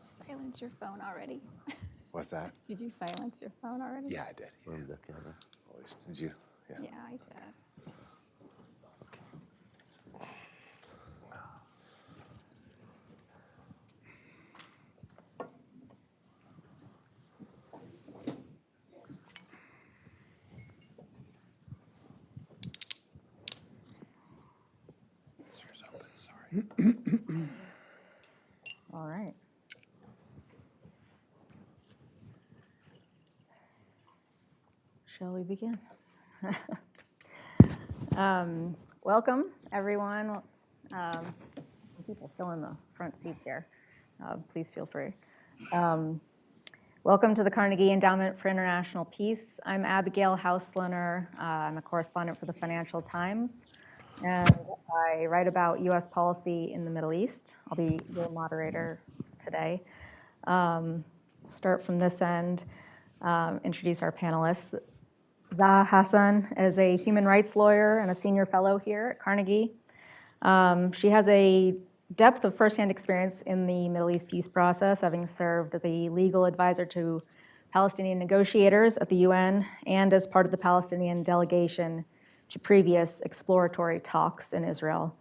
Silence your phone already. What's that? Did you silence your phone already? Yeah, I did. From the camera. Always. Did you? Yeah. Yeah, I did. Yours open. Sorry. All right. Shall we begin? Welcome, everyone. People fill in the front seats here. Please feel free. Welcome to the Carnegie Endowment for International Peace. I'm Abigail Hauslohner. I'm a correspondent for the Financial Times, and I write about U.S. policy in the Middle East. I'll be your moderator today. Start from this end, introduce our panelists. Zaha Hassan is a human rights lawyer and a senior fellow here at Carnegie. She has a depth of firsthand experience in the Middle East peace process, having served as a legal advisor to Palestinian negotiators at the UN and as part of the Palestinian delegation to previous exploratory talks in Israel.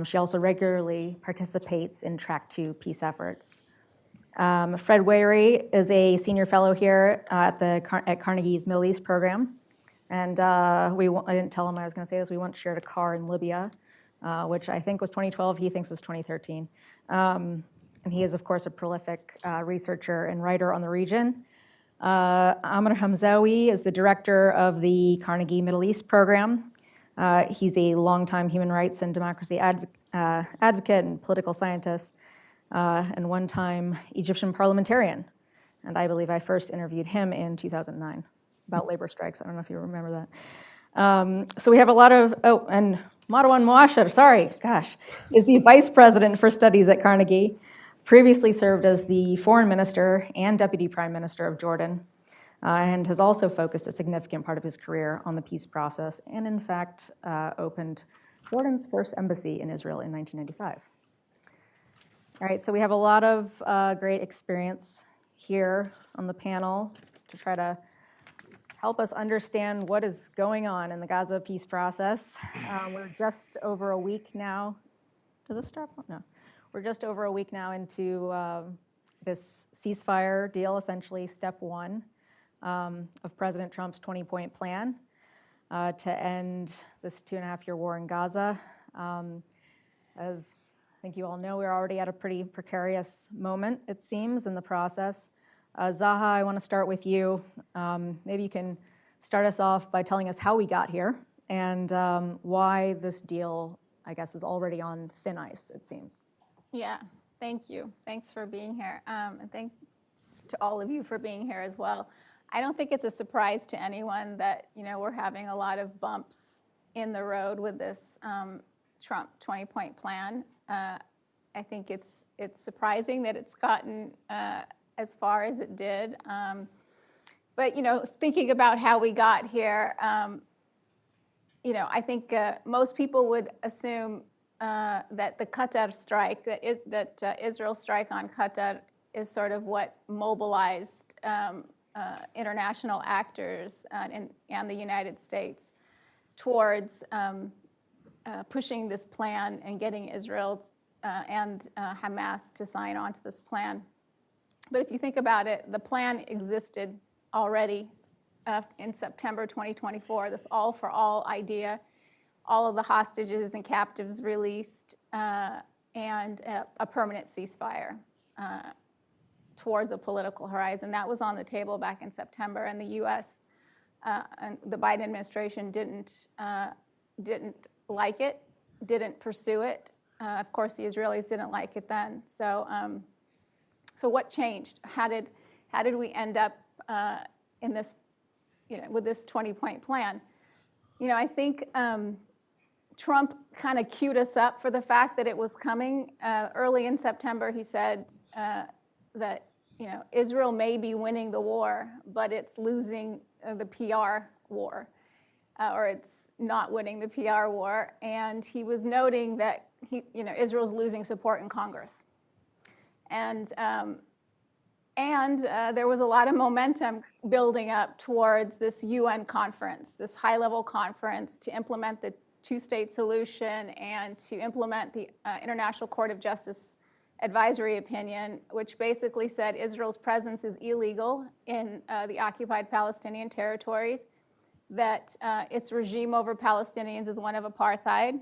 She also regularly participates in Track 2 peace efforts. Fred Wehrey is a senior fellow here at Carnegie's Middle East program. And I didn't tell him I was going to say this. We once shared a car in Libya, which I think was 2012. He thinks it's 2013. And he is, of course, a prolific researcher and writer on the region. Amr Hamzawy is the director of the Carnegie Middle East program. He's a longtime human rights and democracy advocate and political scientist, and one-time Egyptian parliamentarian. And I believe I first interviewed him in 2009 about labor strikes. I don't know if you remember that. So we have a lot of, and Marwan Muasher, is the vice president for studies at Carnegie. Previously served as the foreign minister and deputy prime minister of Jordan, and has also focused a significant part of his career on the peace process, and in fact opened Jordan's first embassy in Israel in 1995. All right, so we have a lot of great experience here on the panel to try to help us understand what is going on in the Gaza peace process. We're just over a week now. Does this start? No. We're just over a week now into this ceasefire deal, essentially step one of President Trump's 20-point plan to end this 2.5-year war in Gaza. As I think you all know, we're already at a pretty precarious moment, it seems, in the process. Zaha, I want to start with you. Maybe you can start us off by telling us how we got here and why this deal, I guess, is already on thin ice, it seems. Yeah, thank you. Thanks for being here. And thanks to all of you for being here as well. I don't think it's a surprise to anyone that, we're having a lot of bumps in the road with this Trump 20-point plan. I think it's surprising that it's gotten as far as it did. But, thinking about how we got here, I think most people would assume that the Qatar strike, that Israel's strike on Qatar is sort of what mobilized international actors and the United States towards pushing this plan and getting Israel and Hamas to sign on to this plan. But if you think about it, the plan existed already in September 2024, this all-for-all idea, all of the hostages and captives released, and a permanent ceasefire towards a political horizon. That was on the table back in September, and the U.S. And the Biden administration didn't like it, didn't pursue it. Of course, the Israelis didn't like it then. So what changed? How did we end up in this, with this 20-point plan? I think Trump kind of queued us up for the fact that it was coming. Early in September, he said that Israel may be winning the war, but it's losing the PR war, or it's not winning the PR war. And he was noting that Israel's losing support in Congress. And And there was a lot of momentum building up towards this UN conference, this high-level conference to implement the two-state solution and to implement the International Court of Justice advisory opinion, which basically said Israel's presence is illegal in the occupied Palestinian territories, that its regime over Palestinians is one of apartheid,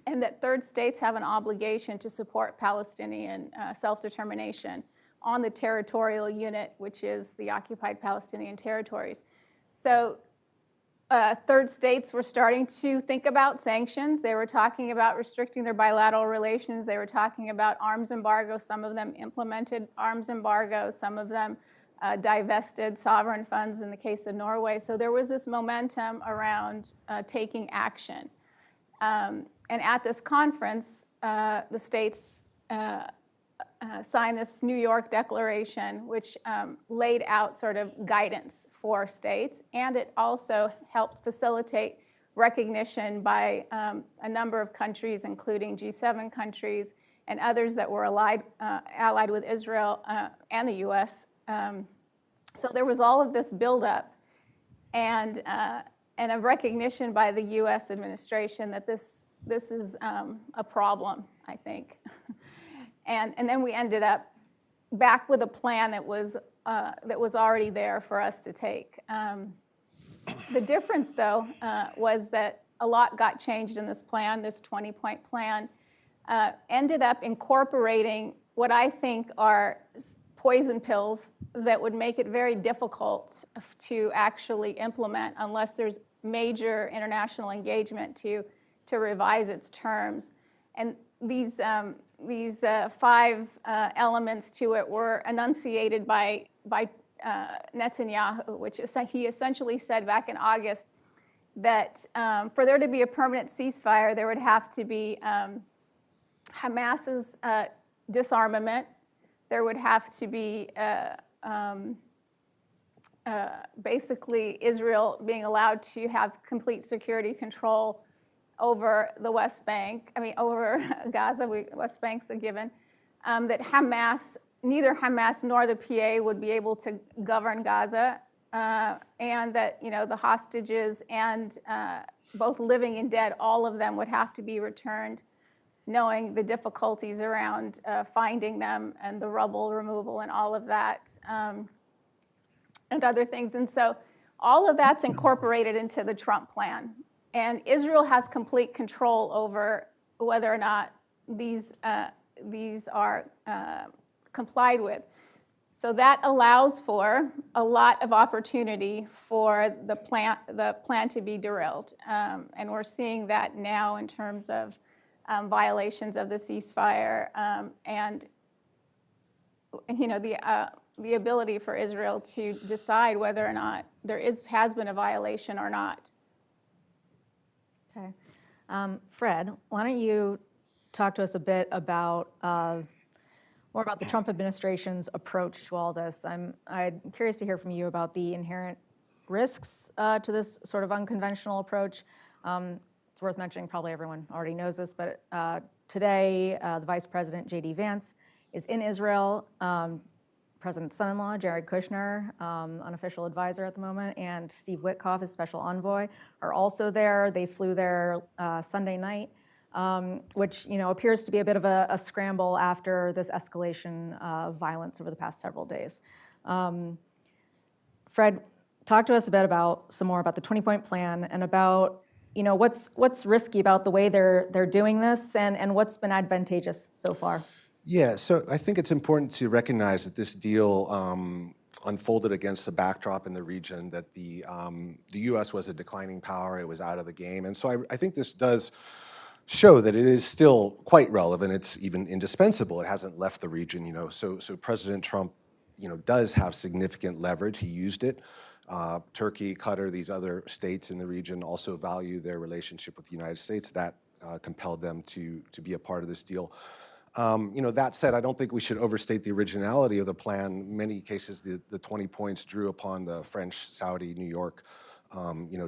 and that third states have an obligation to support Palestinian self-determination on the territorial unit, which is the occupied Palestinian territories. So third states were starting to think about sanctions. They were talking about restricting their bilateral relations. They were talking about arms embargoes. Some of them implemented arms embargoes. Some of them divested sovereign funds in the case of Norway. So there was this momentum around taking action. And at this conference, the states signed this New York Declaration, which laid out sort of guidance for states, and it also helped facilitate recognition by a number of countries, including G7 countries and others that were allied with Israel and the U.S. So there was all of this buildup and a recognition by the U.S. administration that this is a problem, I think. And then we ended up back with a plan that was already there for us to take. The difference, though, was that a lot got changed in this plan. This 20-point plan ended up incorporating what I think are poison pills that would make it very difficult to actually implement unless there's major international engagement to revise its terms. And these 5 elements to it were enunciated by Netanyahu, which he essentially said back in August that for there to be a permanent ceasefire, there would have to be Hamas's disarmament. There would have to be basically Israel being allowed to have complete security control over the West Bank, over Gaza, West Bank's a given, that neither Hamas nor the PA would be able to govern Gaza, and that, the hostages and both living and dead, all of them would have to be returned, knowing the difficulties around finding them and the rubble removal and all of that, and other things. And so all of that's incorporated into the Trump plan. And Israel has complete control over whether or not these are complied with. So that allows for a lot of opportunity for the plan to be derailed. And we're seeing that now in terms of violations of the ceasefire and the ability for Israel to decide whether or not there has been a violation or not. Okay. Fred, why don't you talk to us a bit about more about the Trump administration's approach to all this? I'm curious to hear from you about the inherent risks to this sort of unconventional approach. It's worth mentioning, probably everyone already knows this, but today the Vice President, J.D. Vance, is in Israel. President's son-in-law, Jared Kushner, unofficial advisor at the moment, and Steve Witkoff, his special envoy, are also there. They flew there Sunday night, which appears to be a bit of a scramble after this escalation of violence over the past several days. Fred, talk to us a bit some more about the 20-point plan and about what's risky about the way they're doing this and what's been advantageous so far. Yeah, so I think it's important to recognize that this deal unfolded against a backdrop in the region that the U.S. was a declining power. It was out of the game. And so I think this does show that it is still quite relevant. It's even indispensable. It hasn't left the region, So President Trump, does have significant leverage. He used it. Turkey, Qatar, these other states in the region also value their relationship with the United States. That compelled them to be a part of this deal. That said, I don't think we should overstate the originality of the plan. In many cases, the 20 points drew upon the French, Saudi, New York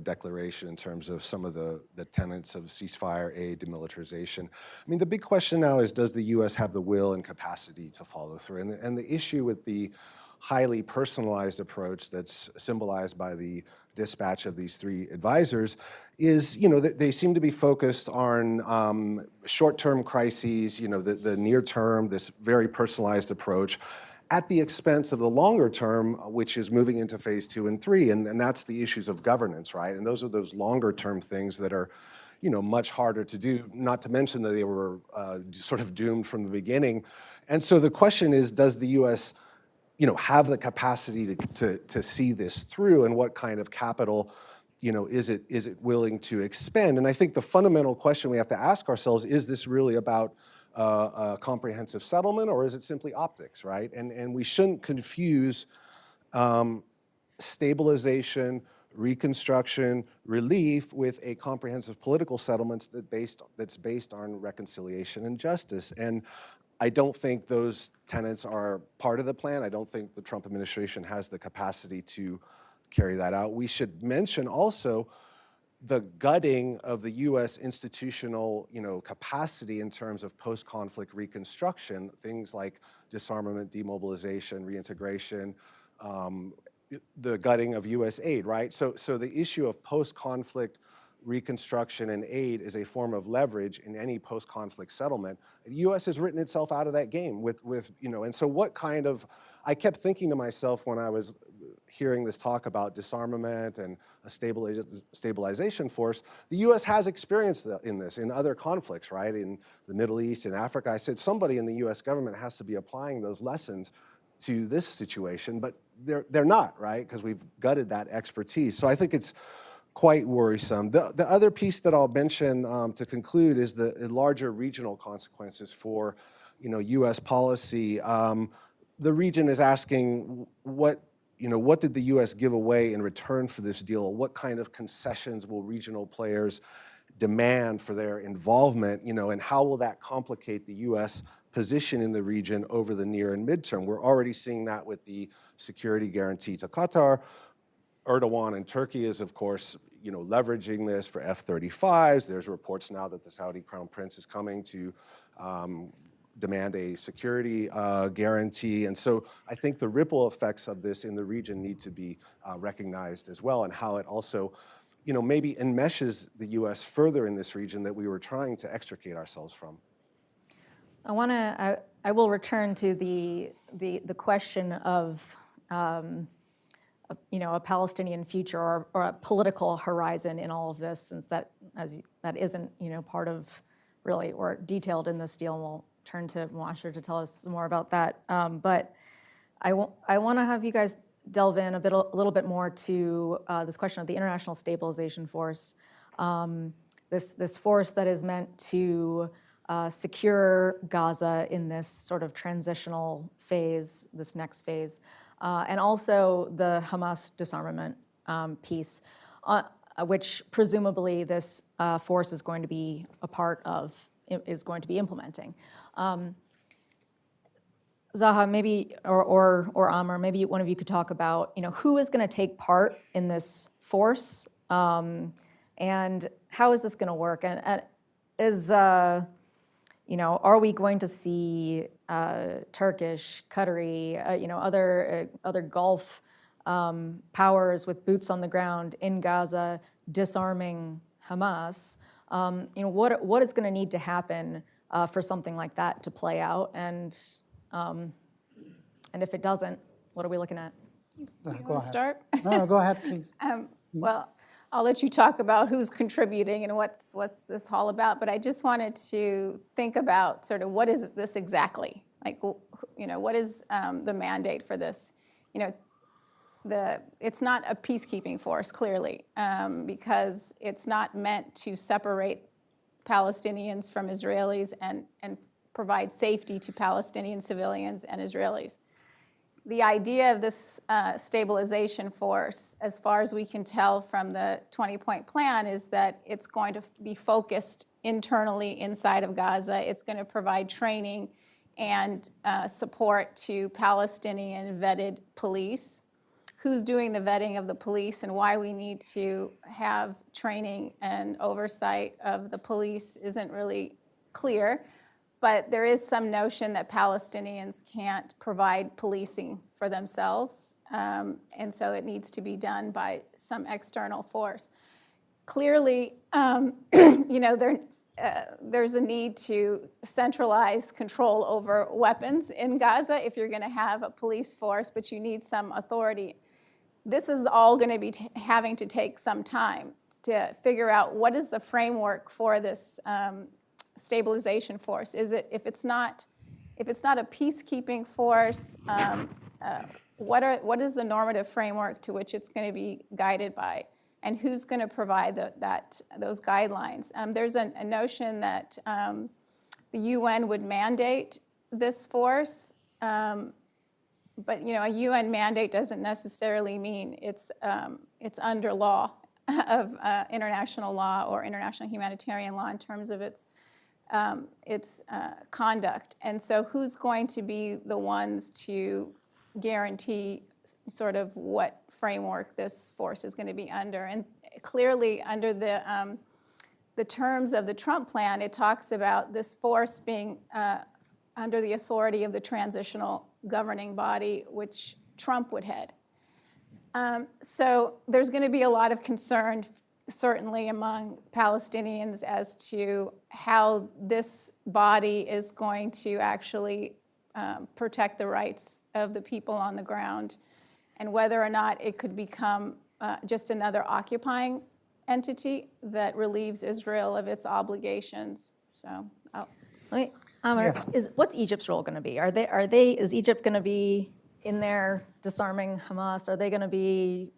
declaration in terms of some of the tenets of ceasefire, aid, demilitarization. I mean, the big question now is, does the U.S. have the will and capacity to follow through? And the issue with the highly personalized approach that's symbolized by the dispatch of these three advisors is, they seem to be focused on short-term crises, the near term, this very personalized approach, at the expense of the longer term, which is moving into phase 2 and 3, and that's the issues of governance, right? And those are those longer term things that are, much harder to do, not to mention that they were sort of doomed from the beginning. And so the question is, does the U.S., have the capacity to see this through, and what kind of capital, is it willing to expend? And I think the fundamental question we have to ask ourselves, is this really about a comprehensive settlement, or is it simply optics, right? And we shouldn't confuse stabilization, reconstruction, relief with a comprehensive political settlement that's based on reconciliation and justice. And I don't think those tenets are part of the plan. I don't think the Trump administration has the capacity to carry that out. We should mention also the gutting of the U.S. institutional, capacity in terms of post-conflict reconstruction, things like disarmament, demobilization, reintegration, the gutting of U.S. aid, right? So the issue of post-conflict reconstruction and aid is a form of leverage in any post-conflict settlement. The U.S. has written itself out of that game with and so what kind of, I kept thinking to myself when I was hearing this talk about disarmament and a stabilization force, the U.S. has experience in this, in other conflicts, right? In the Middle East, in Africa. I said somebody in the U.S. government has to be applying those lessons to this situation, but they're not, right? Because we've gutted that expertise. So I think it's quite worrisome. The other piece that I'll mention to conclude is the larger regional consequences for, U.S. policy. The region is asking what did the U.S. give away in return for this deal? What kind of concessions will regional players demand for their involvement? And how will that complicate the U.S. position in the region over the near and midterm? We're already seeing that with the security guarantee to Qatar. Erdogan and Turkey is, of course, leveraging this for F-35s. There's reports now that the Saudi Crown Prince is coming to demand a security guarantee. And so I think the ripple effects of this in the region need to be recognized as well, and how it also, maybe enmeshes the U.S. further in this region that we were trying to extricate ourselves from. I will return to the question of a Palestinian future or a political horizon in all of this, since that isn't part of really or detailed in this deal. And we'll turn to Muasher to tell us some more about that. But I want to have you guys delve in a little bit more to this question of the International Stabilization Force, this force that is meant to secure Gaza in this sort of transitional phase, this next phase. And also the Hamas disarmament piece, which presumably this force is going to be a part of, is going to be implementing. Zaha, maybe, or Amr, maybe one of you could talk about, who is going to take part in this force, and how is this going to work? And are we going to see Turkish, Qatari, other Gulf powers with boots on the ground in Gaza disarming Hamas? What is going to need to happen for something like that to play out? And if it doesn't, what are we looking at? You want to start? No, go ahead, please. Well, I'll let you talk about who's contributing and what's this all about, but I just wanted to think about sort of what is this exactly? Like, what is the mandate for this? It's not a peacekeeping force, clearly, because it's not meant to separate Palestinians from Israelis and provide safety to Palestinian civilians and Israelis. The idea of this stabilization force, as far as we can tell from the 20-point plan, is that it's going to be focused internally inside of Gaza. It's going to provide training and support to Palestinian vetted police who's doing the vetting of the police and why we need to have training and oversight of the police isn't really clear. But there is some notion that Palestinians can't provide policing for themselves, and so it needs to be done by some external force. Clearly, there's a need to centralize control over weapons in Gaza if you're going to have a police force, but you need some authority. This is all going to be having to take some time to figure out what is the framework for this stabilization force. Is it if it's not a peacekeeping force? What is the normative framework to which it's going to be guided by, and who's going to provide those guidelines? There's a notion that the UN would mandate this force, but a UN mandate doesn't necessarily mean it's under law of international law or international humanitarian law in terms of its conduct. And so who's going to be the ones to guarantee sort of what framework this force is going to be under? And clearly under the terms of the Trump plan, it talks about this force being under the authority of the transitional governing body, which Trump would head. So there's going to be a lot of concern, certainly among Palestinians, as to how this body is going to actually protect the rights of the people on the ground, and whether or not it could become just another occupying entity that relieves Israel of its obligations. So, Amr, what's Egypt's role going to be? Is Egypt going to be in there disarming Hamas? Are they going to be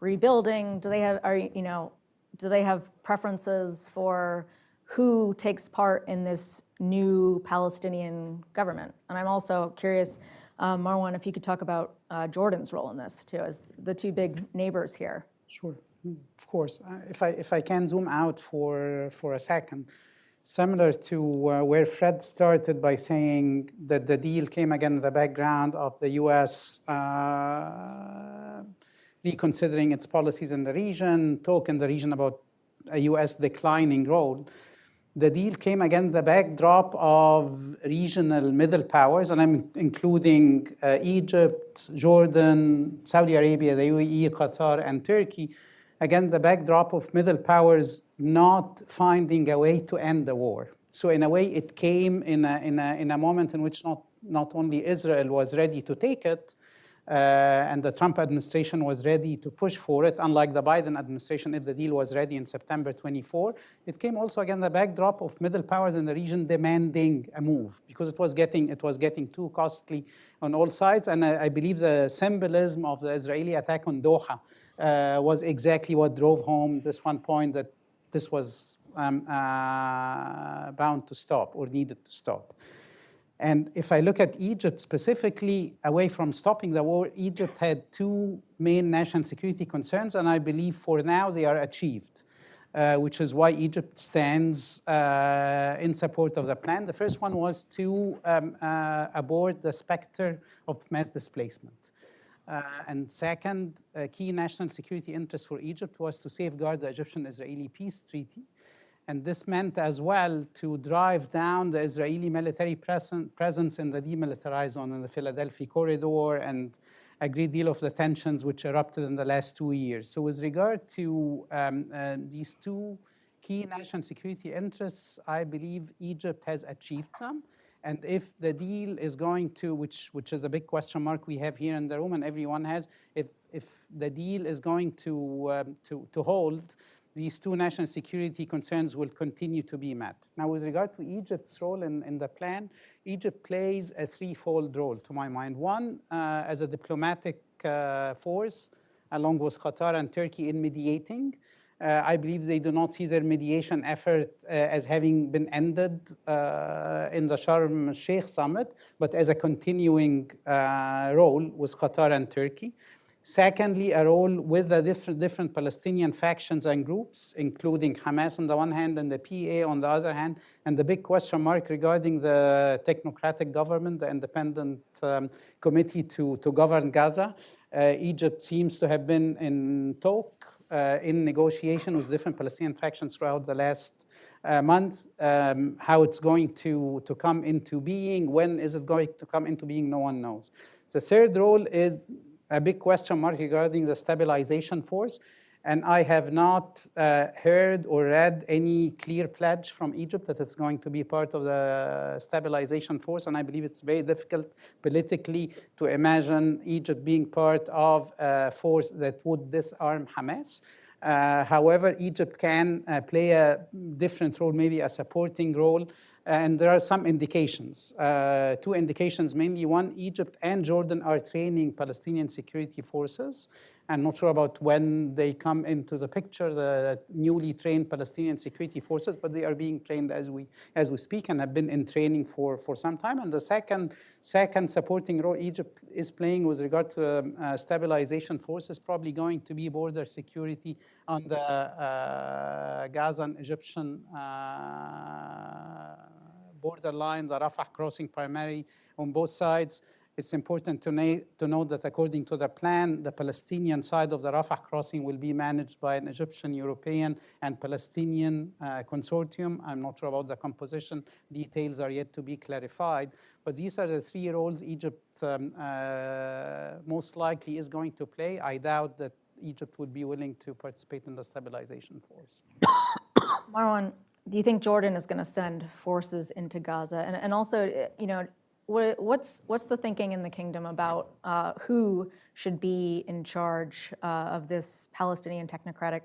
rebuilding? Do they have preferences for who takes part in this new Palestinian government? And I'm also curious, Marwan, if you could talk about Jordan's role in this too, as the two big neighbors here. Sure, of course. If I can zoom out for a second, similar to where Fred started by saying that the deal came again in the background of the U.S. Reconsidering its policies in the region, talk in the region about a U.S. declining role. The deal came against the backdrop of regional middle powers, and I'm including Egypt, Jordan, Saudi Arabia, the UAE, Qatar, and Turkey, against the backdrop of middle powers not finding a way to end the war. So in a way, it came in a moment in which not only Israel was ready to take it, and the Trump administration was ready to push for it, unlike the Biden administration, if the deal was ready in September 24. It came also again the backdrop of middle powers in the region demanding a move, because it was getting too costly on all sides. And I believe the symbolism of the Israeli attack on Doha was exactly what drove home this one point, that this was bound to stop or needed to stop. And if I look at Egypt specifically, away from stopping the war, Egypt had two main national security concerns, and I believe for now they are achieved, which is why Egypt stands in support of the plan. The first one was to abort the specter of mass displacement. And second, a key national security interest for Egypt was to safeguard the Egyptian-Israeli peace treaty. And this meant as well to drive down the Israeli military presence in the demilitarized zone in the Philadelphia corridor, and a great deal of the tensions which erupted in the last 2 years. So with regard to these two key national security interests, I believe Egypt has achieved them. And if the deal is going to, which is a big question mark we have here in the room and everyone has, if the deal is going to hold, these two national security concerns will continue to be met. Now, with regard to Egypt's role in the plan, Egypt plays a threefold role, to my mind. One, as a diplomatic force, along with Qatar and Turkey in mediating. I believe they do not see their mediation effort as having been ended in the Sharm el-Sheikh summit, but as a continuing role with Qatar and Turkey. Secondly, a role with the different Palestinian factions and groups, including Hamas on the one hand and the PA on the other hand, and the big question mark regarding the technocratic government, the independent committee to govern Gaza, Egypt seems to have been in talk, in negotiation with different Palestinian factions throughout the last month. How it's going to come into being, when is it going to come into being, no one knows. The third role is a big question mark regarding the stabilization force. And I have not heard or read any clear pledge from Egypt that it's going to be part of the stabilization force. And I believe it's very difficult politically to imagine Egypt being part of a force that would disarm Hamas. However, Egypt can play a different role, maybe a supporting role. And there are some indications, two indications mainly. One, Egypt and Jordan are training Palestinian security forces. I'm not sure about when they come into the picture, the newly trained Palestinian security forces, but they are being trained as we speak and have been in training for some time. And the second supporting role Egypt is playing with regard to stabilization force is probably going to be border security on the Gaza and Egyptian borderline, the Rafah crossing primarily on both sides. It's important to note that according to the plan, the Palestinian side of the Rafah crossing will be managed by an Egyptian, European, and Palestinian consortium. I'm not sure about the composition. Details are yet to be clarified. But these are the three roles Egypt most likely is going to play. I doubt that Egypt would be willing to participate in the stabilization force. Marwan, do you think Jordan is going to send forces into Gaza? And also, you know, what's the thinking in the kingdom about who should be in charge of this Palestinian technocratic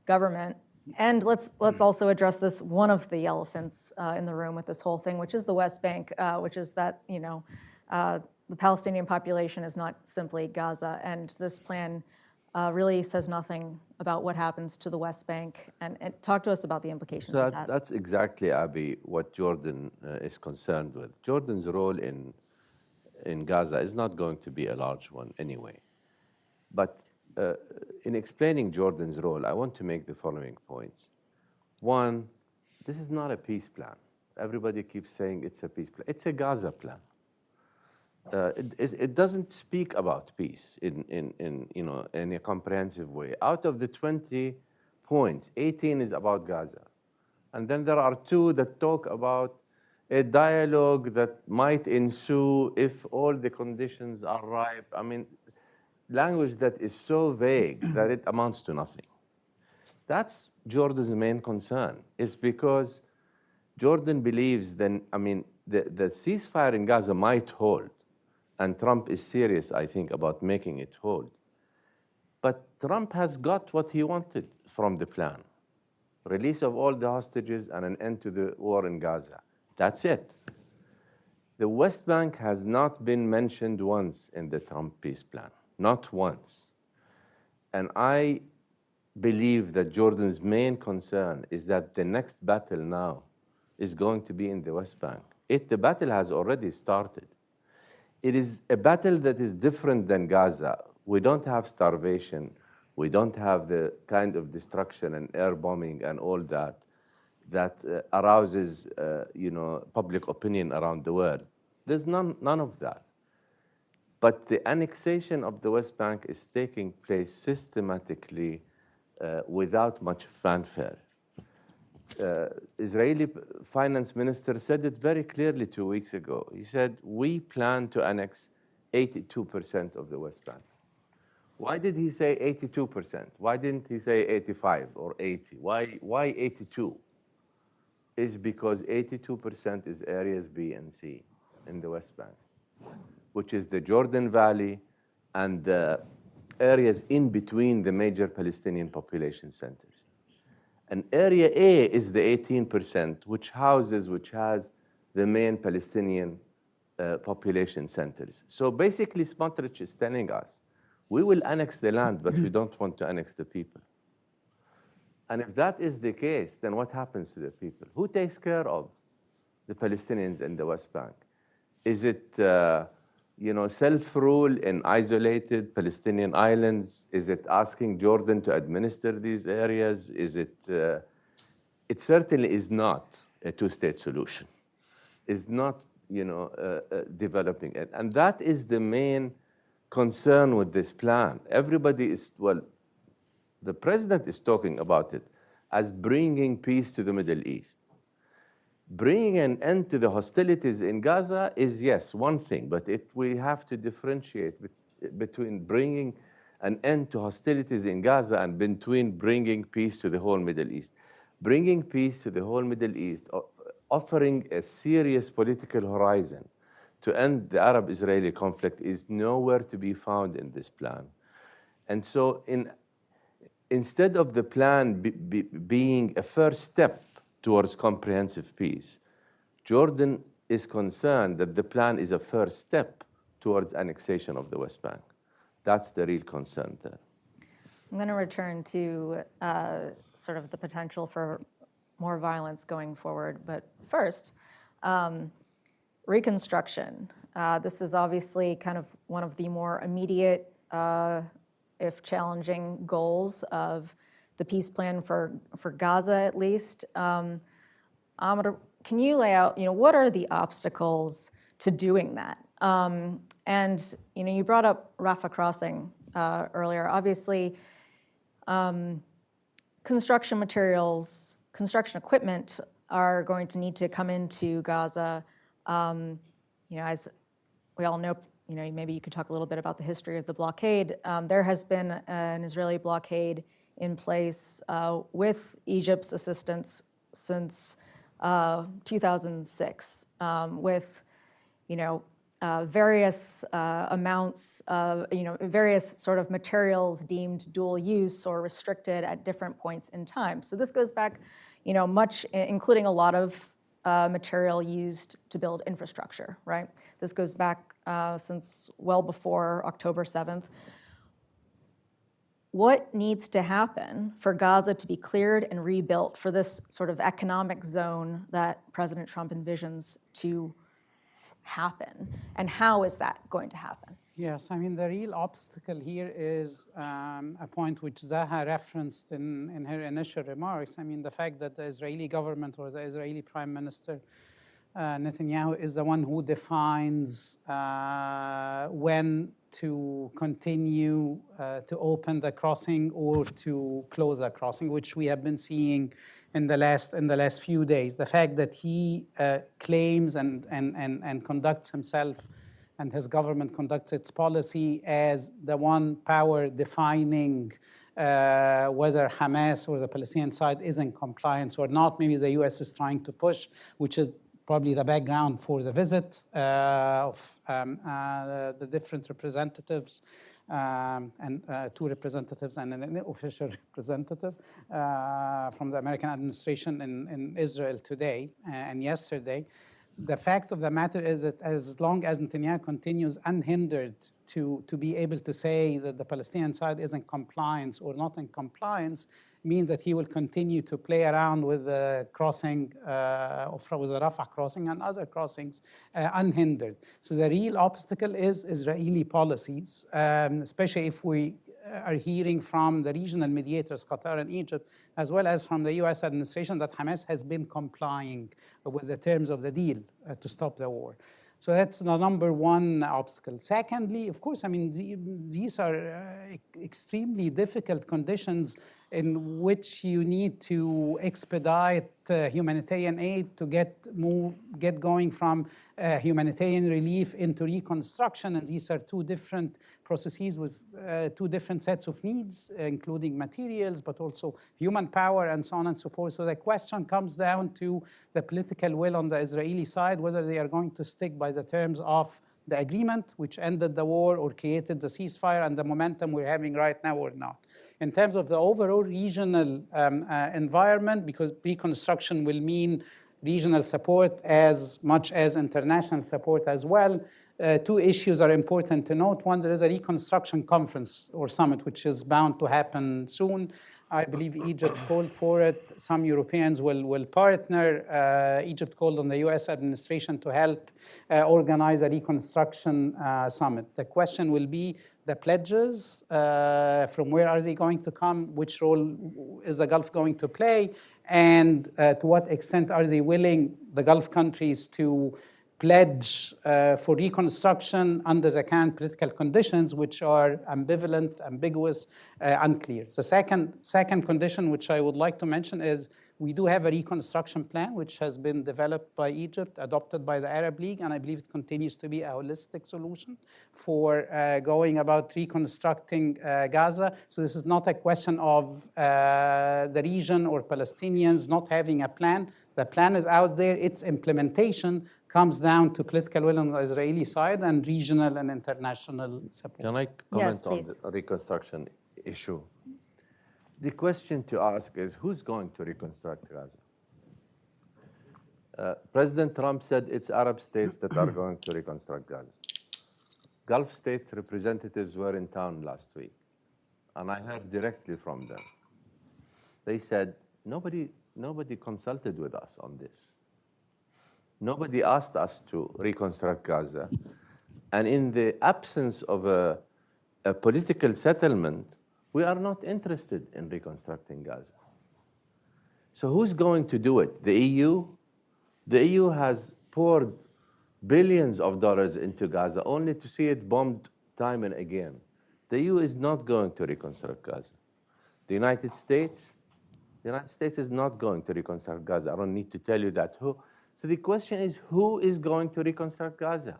government? And let's also address this, one of the elephants in the room with this whole thing, which is the West Bank, which is that, you know, the Palestinian population is not simply Gaza, and this plan really says nothing about what happens to the West Bank. And talk to us about the implications of that. That's exactly, Abby, what Jordan is concerned with. Jordan's role in Gaza is not going to be a large one anyway. But in explaining Jordan's role, I want to make the following points. One, this is not a peace plan. Everybody keeps saying it's a peace plan. It's a Gaza plan. It doesn't speak about peace in a comprehensive way. Out of the 20 points, 18 is about Gaza. And then there are 2 that talk about a dialogue that might ensue if all the conditions are ripe. I mean, language that is so vague that it amounts to nothing. That's Jordan's main concern, is because Jordan believes the ceasefire in Gaza might hold. And Trump is serious, I think, about making it hold. But Trump has got what he wanted from the plan. Release of all the hostages and an end to the war in Gaza. That's it. The West Bank has not been mentioned once in the Trump peace plan. Not once. And I believe that Jordan's main concern is that the next battle now is going to be in the West Bank. The battle has already started. It is a battle that is different than Gaza. We don't have starvation. We don't have the kind of destruction and air bombing and all that arouses public opinion around the world. There's none of that. But the annexation of the West Bank is taking place systematically without much fanfare. Israeli finance minister said it very clearly 2 weeks ago. He said, we plan to annex 82% of the West Bank. Why did he say 82%? Why didn't he say 85 or 80? Why 82? Is because 82% is areas B and C in the West Bank, which is the Jordan Valley and the areas in between the major Palestinian population centers. And Area A is the 18%, which has the main Palestinian population centers. So basically, Smotrich is telling us, we will annex the land, but we don't want to annex the people. And if that is the case, then what happens to the people? Who takes care of the Palestinians in the West Bank? Is it self-rule in isolated Palestinian islands? Is it asking Jordan to administer these areas? It certainly is not a two-state solution. It's not, developing it. And that is the main concern with this plan. Everybody is, well, the president is talking about it as bringing peace to the Middle East. Bringing an end to the hostilities in Gaza is, yes, one thing, but we have to differentiate between bringing an end to hostilities in Gaza and between bringing peace to the whole Middle East. Bringing peace to the whole Middle East, offering a serious political horizon to end the Arab-Israeli conflict is nowhere to be found in this plan. And so instead of the plan being a first step towards comprehensive peace, Jordan is concerned that the plan is a first step towards annexation of the West Bank. That's the real concern there. I'm going to return to sort of the potential for more violence going forward. But first, reconstruction. This is obviously kind of one of the more immediate, if challenging, goals of the peace plan for Gaza, at least. Amr, can you lay out, what are the obstacles to doing that? And, you brought up Rafah crossing earlier. Obviously, construction materials, construction equipment are going to need to come into Gaza. As we all know, maybe you could talk a little bit about the history of the blockade. There has been an Israeli blockade in place with Egypt's assistance since 2006, with various amounts of various sort of materials deemed dual use or restricted at different points in time. So this goes back, much, including a lot of material used to build infrastructure, right? This goes back since well before October 7th. What needs to happen for Gaza to be cleared and rebuilt for this sort of economic zone that President Trump envisions to happen? And how is that going to happen? Yes, the real obstacle here is a point which Zaha referenced in her initial remarks. The fact that the Israeli government or the Israeli Prime Minister Netanyahu is the one who defines when to continue to open the crossing or to close the crossing, which we have been seeing in the last few days. The fact that he claims and conducts himself and his government conducts its policy as the one power defining whether Hamas or the Palestinian side is in compliance or not. Maybe the US is trying to push, which is probably the background for the visit of the different representatives, and two representatives and an official representative from the American administration in Israel today and yesterday. The fact of the matter is that as long as Netanyahu continues unhindered to be able to say that the Palestinian side is in compliance or not in compliance, means that he will continue to play around with the crossing, with the Rafah crossing and other crossings unhindered. So the real obstacle is Israeli policies, especially if we are hearing from the regional mediators, Qatar and Egypt, as well as from the US administration, that Hamas has been complying with the terms of the deal to stop the war. So that's the number one obstacle. Secondly, of course, these are extremely difficult conditions in which you need to expedite humanitarian aid to get going from humanitarian relief into reconstruction. And these are two different processes with two different sets of needs, including materials, but also human power and so on and so forth. So the question comes down to the political will on the Israeli side, whether they are going to stick by the terms of the agreement, which ended the war or created the ceasefire and the momentum we're having right now or not. In terms of the overall regional environment, because reconstruction will mean regional support as much as international support as well, two issues are important to note. One, there is a reconstruction conference or summit, which is bound to happen soon. I believe Egypt called for it. Some Europeans will partner. Egypt called on the US administration to help organize a reconstruction summit. The question will be the pledges, from where are they going to come? Which role is the Gulf going to play? And to what extent are they willing, the Gulf countries, to pledge for reconstruction under the current political conditions, which are ambivalent, ambiguous, unclear. The second condition, which I would like to mention, is we do have a reconstruction plan, which has been developed by Egypt, adopted by the Arab League, and I believe it continues to be a holistic solution for going about reconstructing Gaza. So this is not a question of the region or Palestinians not having a plan. The plan is out there. Its implementation comes down to political will on the Israeli side and regional and international support. Can I Yes, comment on please. the reconstruction issue? The question to ask is, who's going to reconstruct Gaza? President Trump said it's Arab states that are going to reconstruct Gaza. Gulf state representatives were in town last week, and I heard directly from them. They said, nobody consulted with us on this. Nobody asked us to reconstruct Gaza. And in the absence of a political settlement, we are not interested in reconstructing Gaza. So who's going to do it? The EU? The EU has poured billions of dollars into Gaza only to see it bombed time and again. The EU is not going to reconstruct Gaza. The United States is not going to reconstruct Gaza. I don't need to tell you that. So the question is, who is going to reconstruct Gaza,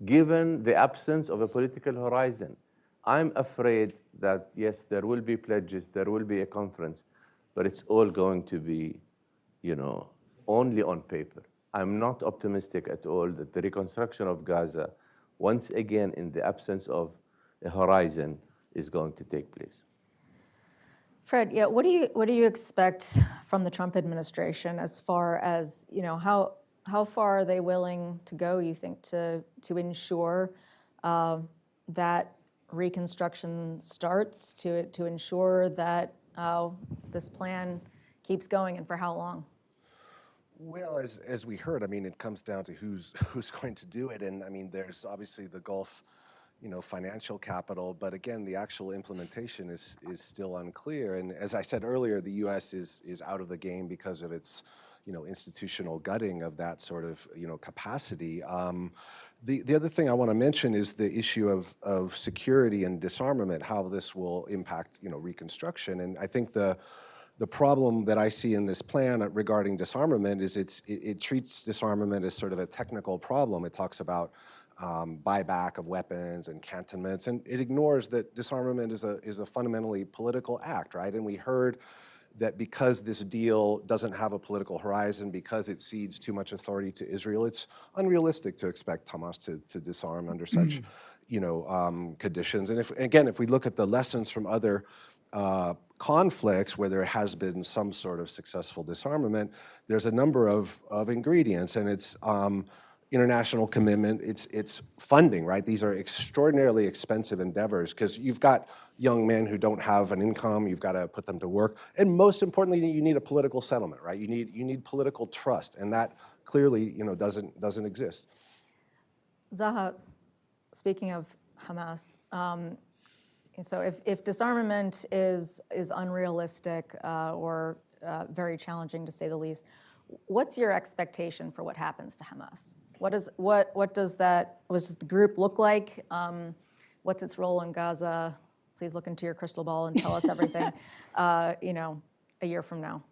given the absence of a political horizon? I'm afraid that, yes, there will be pledges, there will be a conference, but it's all going to be, only on paper. I'm not optimistic at all that the reconstruction of Gaza, once again, in the absence of a horizon, is going to take place. Fred, yeah, what do you expect from the Trump administration as far as, how far are they willing to go, you think, to ensure that reconstruction starts, to ensure that this plan keeps going, and for how long? Well, as we heard, it comes down to who's going to do it, and there's obviously the Gulf, financial capital, but again, the actual implementation is still unclear. And as I said earlier, the U.S. is out of the game because of its, institutional gutting of that sort of, capacity. The other thing I want to mention is the issue of security and disarmament, how this will impact, reconstruction. And I think the problem that I see in this plan regarding disarmament is it treats disarmament as sort of a technical problem. It talks about buyback of weapons and cantonments, and it ignores that disarmament is a fundamentally political act, right? And we heard that because this deal doesn't have a political horizon, because it cedes too much authority to Israel, it's unrealistic to expect Hamas to disarm under such, conditions. And if we look at the lessons from other conflicts where there has been some sort of successful disarmament, there's a number of ingredients, and it's international commitment, it's funding, right? These are extraordinarily expensive endeavors because you've got young men who don't have an income, you've got to put them to work, and most importantly, you need a political settlement, right? You need political trust, and that clearly, doesn't exist. Zaha, speaking of Hamas, so if disarmament is unrealistic or very challenging to say the least, what's your expectation for what happens to Hamas? What does the group look like? What's its role in Gaza? Please look into your crystal ball and tell us everything. A year from now.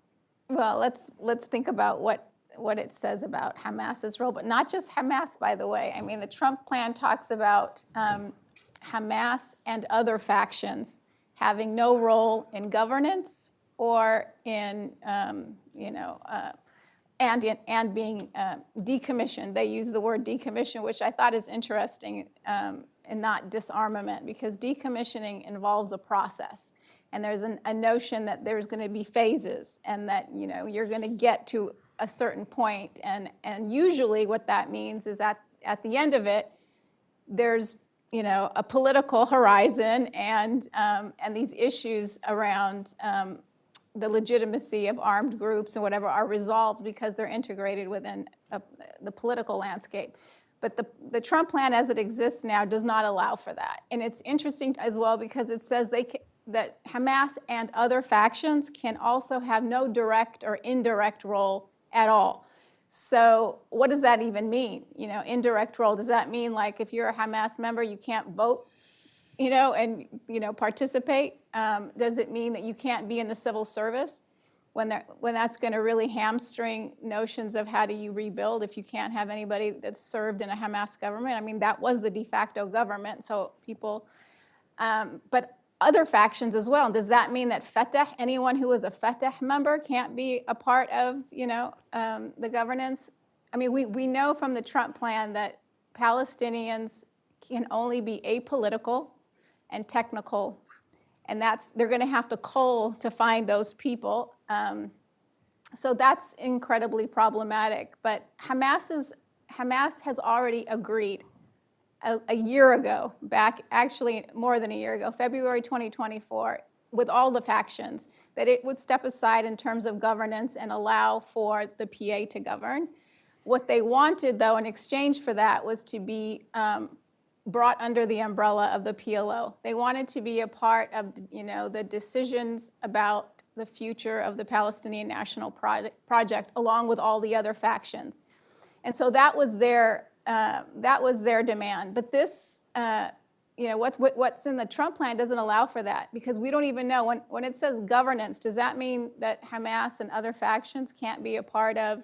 Well, let's think about what it says about Hamas's role, but not just Hamas, by the way. The Trump plan talks about Hamas and other factions having no role in governance or in and being decommissioned. They use the word decommission, which I thought is interesting, and not disarmament, because decommissioning involves a process. And there's a notion that there's going to be phases, and that you're going to get to a certain point. And usually what that means is that at the end of it, there's a political horizon, and these issues around the legitimacy of armed groups and whatever are resolved because they're integrated within the political landscape. But the Trump plan as it exists now does not allow for that. And it's interesting as well because it says that Hamas and other factions can also have no direct or indirect role at all. So what does that even mean? Indirect role, does that mean like if you're a Hamas member, you can't vote, and, participate? Does it mean that you can't be in the civil service when that's going to really hamstring notions of how do you rebuild if you can't have anybody that's served in a Hamas government? I mean, that was the de facto government, so people, but other factions as well. Does that mean that Fatah, anyone who is a Fatah member can't be a part of, the governance? I mean, we know from the Trump plan that Palestinians can only be apolitical and technical, and they're going to have to cull to find those people. So that's incredibly problematic. But Hamas has already agreed a year ago, back actually more than a year ago, February 2024, with all the factions, that it would step aside in terms of governance and allow for the PA to govern. What they wanted, though, in exchange for that was to be brought under the umbrella of the PLO. They wanted to be a part of, the decisions about the future of the Palestinian National Project, along with all the other factions. And so that was their demand. But this, what's in the Trump plan doesn't allow for that, because we don't even know when it says governance. Does that mean that Hamas and other factions can't be a part of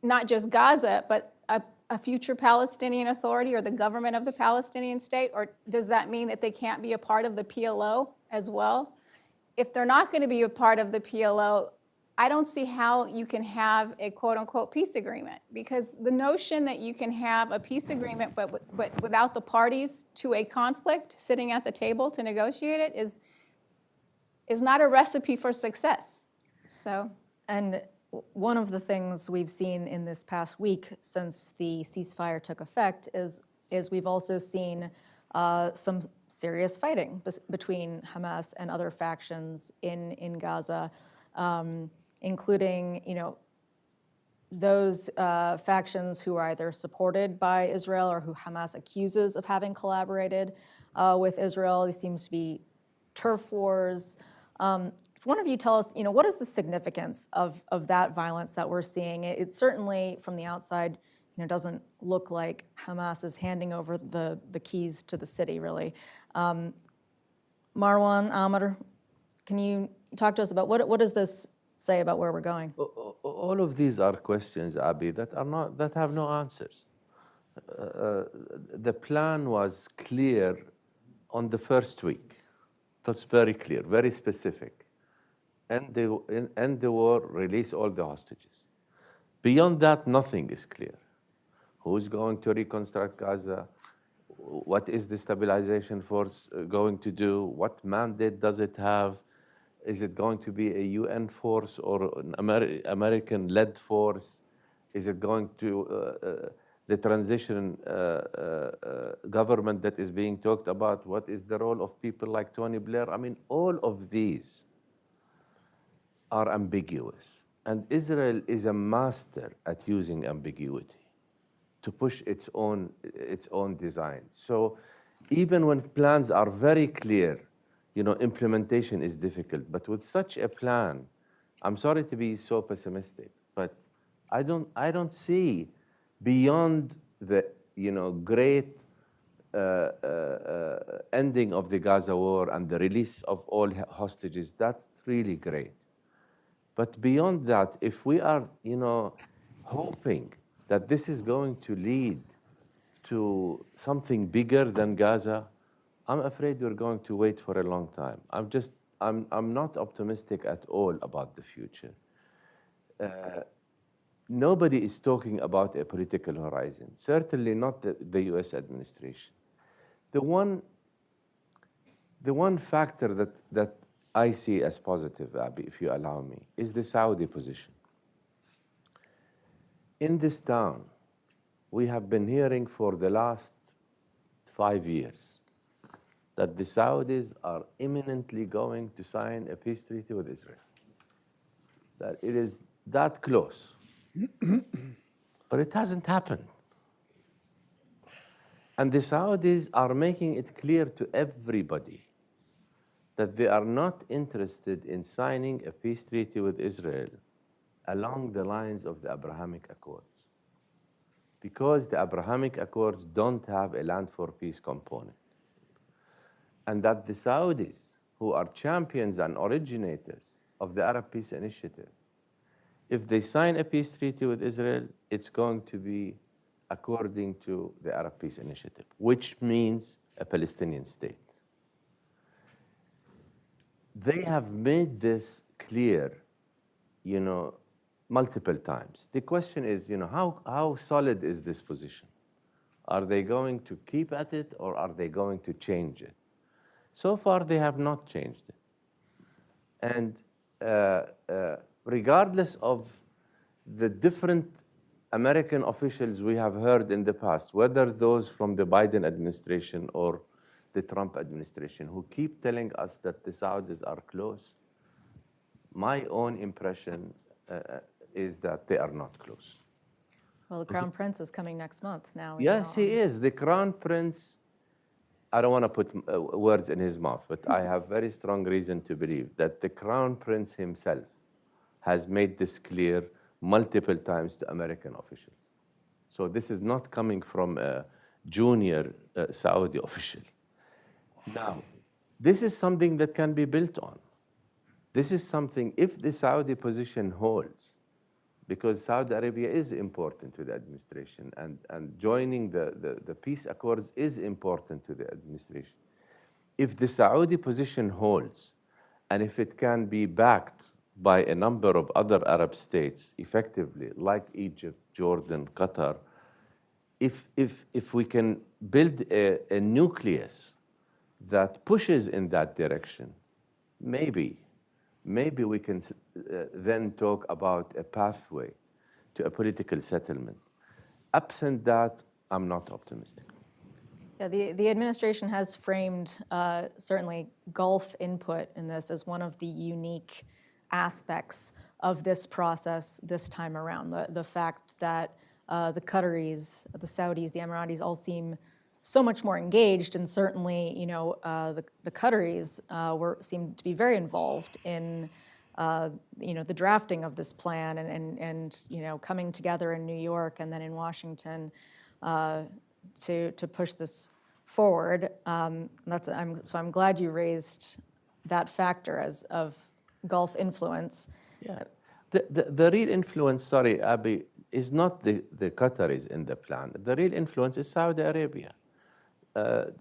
not just Gaza, but a future Palestinian Authority or the government of the Palestinian state? Or does that mean that they can't be a part of the PLO as well? If they're not going to be a part of the PLO, I don't see how you can have a quote-unquote peace agreement, because the notion that you can have a peace agreement but without the parties to a conflict sitting at the table to negotiate it is not a recipe for success. So. And one of the things we've seen in this past week since the ceasefire took effect is we've also seen some serious fighting between Hamas and other factions in Gaza, including, those factions who are either supported by Israel or who Hamas accuses of having collaborated with Israel. There seems to be turf wars. One of you tell us, what is the significance of that violence that we're seeing? It certainly, from the outside, doesn't look like Hamas is handing over the keys to the city, really. Marwan, Amr, can you talk to us about what does this say about where we're going? All of these are questions, Abby, that have no answers. The plan was clear on the first week. That's very clear, very specific. End the war, release all the hostages. Beyond that, nothing is clear. Who's going to reconstruct Gaza? What is the stabilization force going to do? What mandate does it have? Is it going to be a UN force or an American-led force? Is it going to the transition government that is being talked about? What is the role of people like Tony Blair? I mean, all of these are ambiguous. And Israel is a master at using ambiguity to push its own design. So even when plans are very clear, implementation is difficult. But with such a plan, I'm sorry to be so pessimistic, but I don't see beyond the great ending of the Gaza war and the release of all hostages. That's really great. But beyond that, if we are hoping that this is going to lead to something bigger than Gaza, I'm afraid we're going to wait for a long time. I'm not optimistic at all about the future. Nobody is talking about a political horizon, certainly not the US administration. The one factor that I see as positive, Abby, if you allow me, is the Saudi position. In this town, we have been hearing for the last 5 years that the Saudis are imminently going to sign a peace treaty with Israel. That it is that close. But it hasn't happened. And the Saudis are making it clear to everybody that they are not interested in signing a peace treaty with Israel along the lines of the Abrahamic Accords, because the Abrahamic Accords don't have a land for peace component. And that the Saudis, who are champions and originators of the Arab Peace Initiative, if they sign a peace treaty with Israel, it's going to be according to the Arab Peace Initiative, which means a Palestinian state. They have made this clear, multiple times. The question is, how solid is this position? Are they going to keep at it, or are they going to change it? So far, they have not changed it. And regardless of the different American officials we have heard in the past, whether those from the Biden administration or the Trump administration, who keep telling us that the Saudis are close, my own impression is that they are not close. Well, the Crown Prince is coming next month now. Yes, he is. The Crown Prince, I don't want to put words in his mouth, but I have very strong reason to believe that the Crown Prince himself has made this clear multiple times to American officials. So this is not coming from a junior Saudi official. Now, this is something that can be built on. This is something, if the Saudi position holds, because Saudi Arabia is important to the administration, and joining the peace accords is important to the administration. If the Saudi position holds, and if it can be backed by a number of other Arab states effectively, like Egypt, Jordan, Qatar, if we can build a nucleus that pushes in that direction, maybe we can then talk about a pathway to a political settlement. Absent that, I'm not optimistic. Yeah, the administration has framed certainly Gulf input in this as one of the unique aspects of this process this time around. The fact that the Qataris, the Saudis, the Emiratis all seem so much more engaged, and certainly, the Qataris seem to be very involved in, the drafting of this plan and coming together in New York and then in Washington to push this forward. So I'm glad you raised that factor of Gulf influence. Yeah, the real influence, sorry, Abby, is not the Qataris in the plan. The real influence is Saudi Arabia,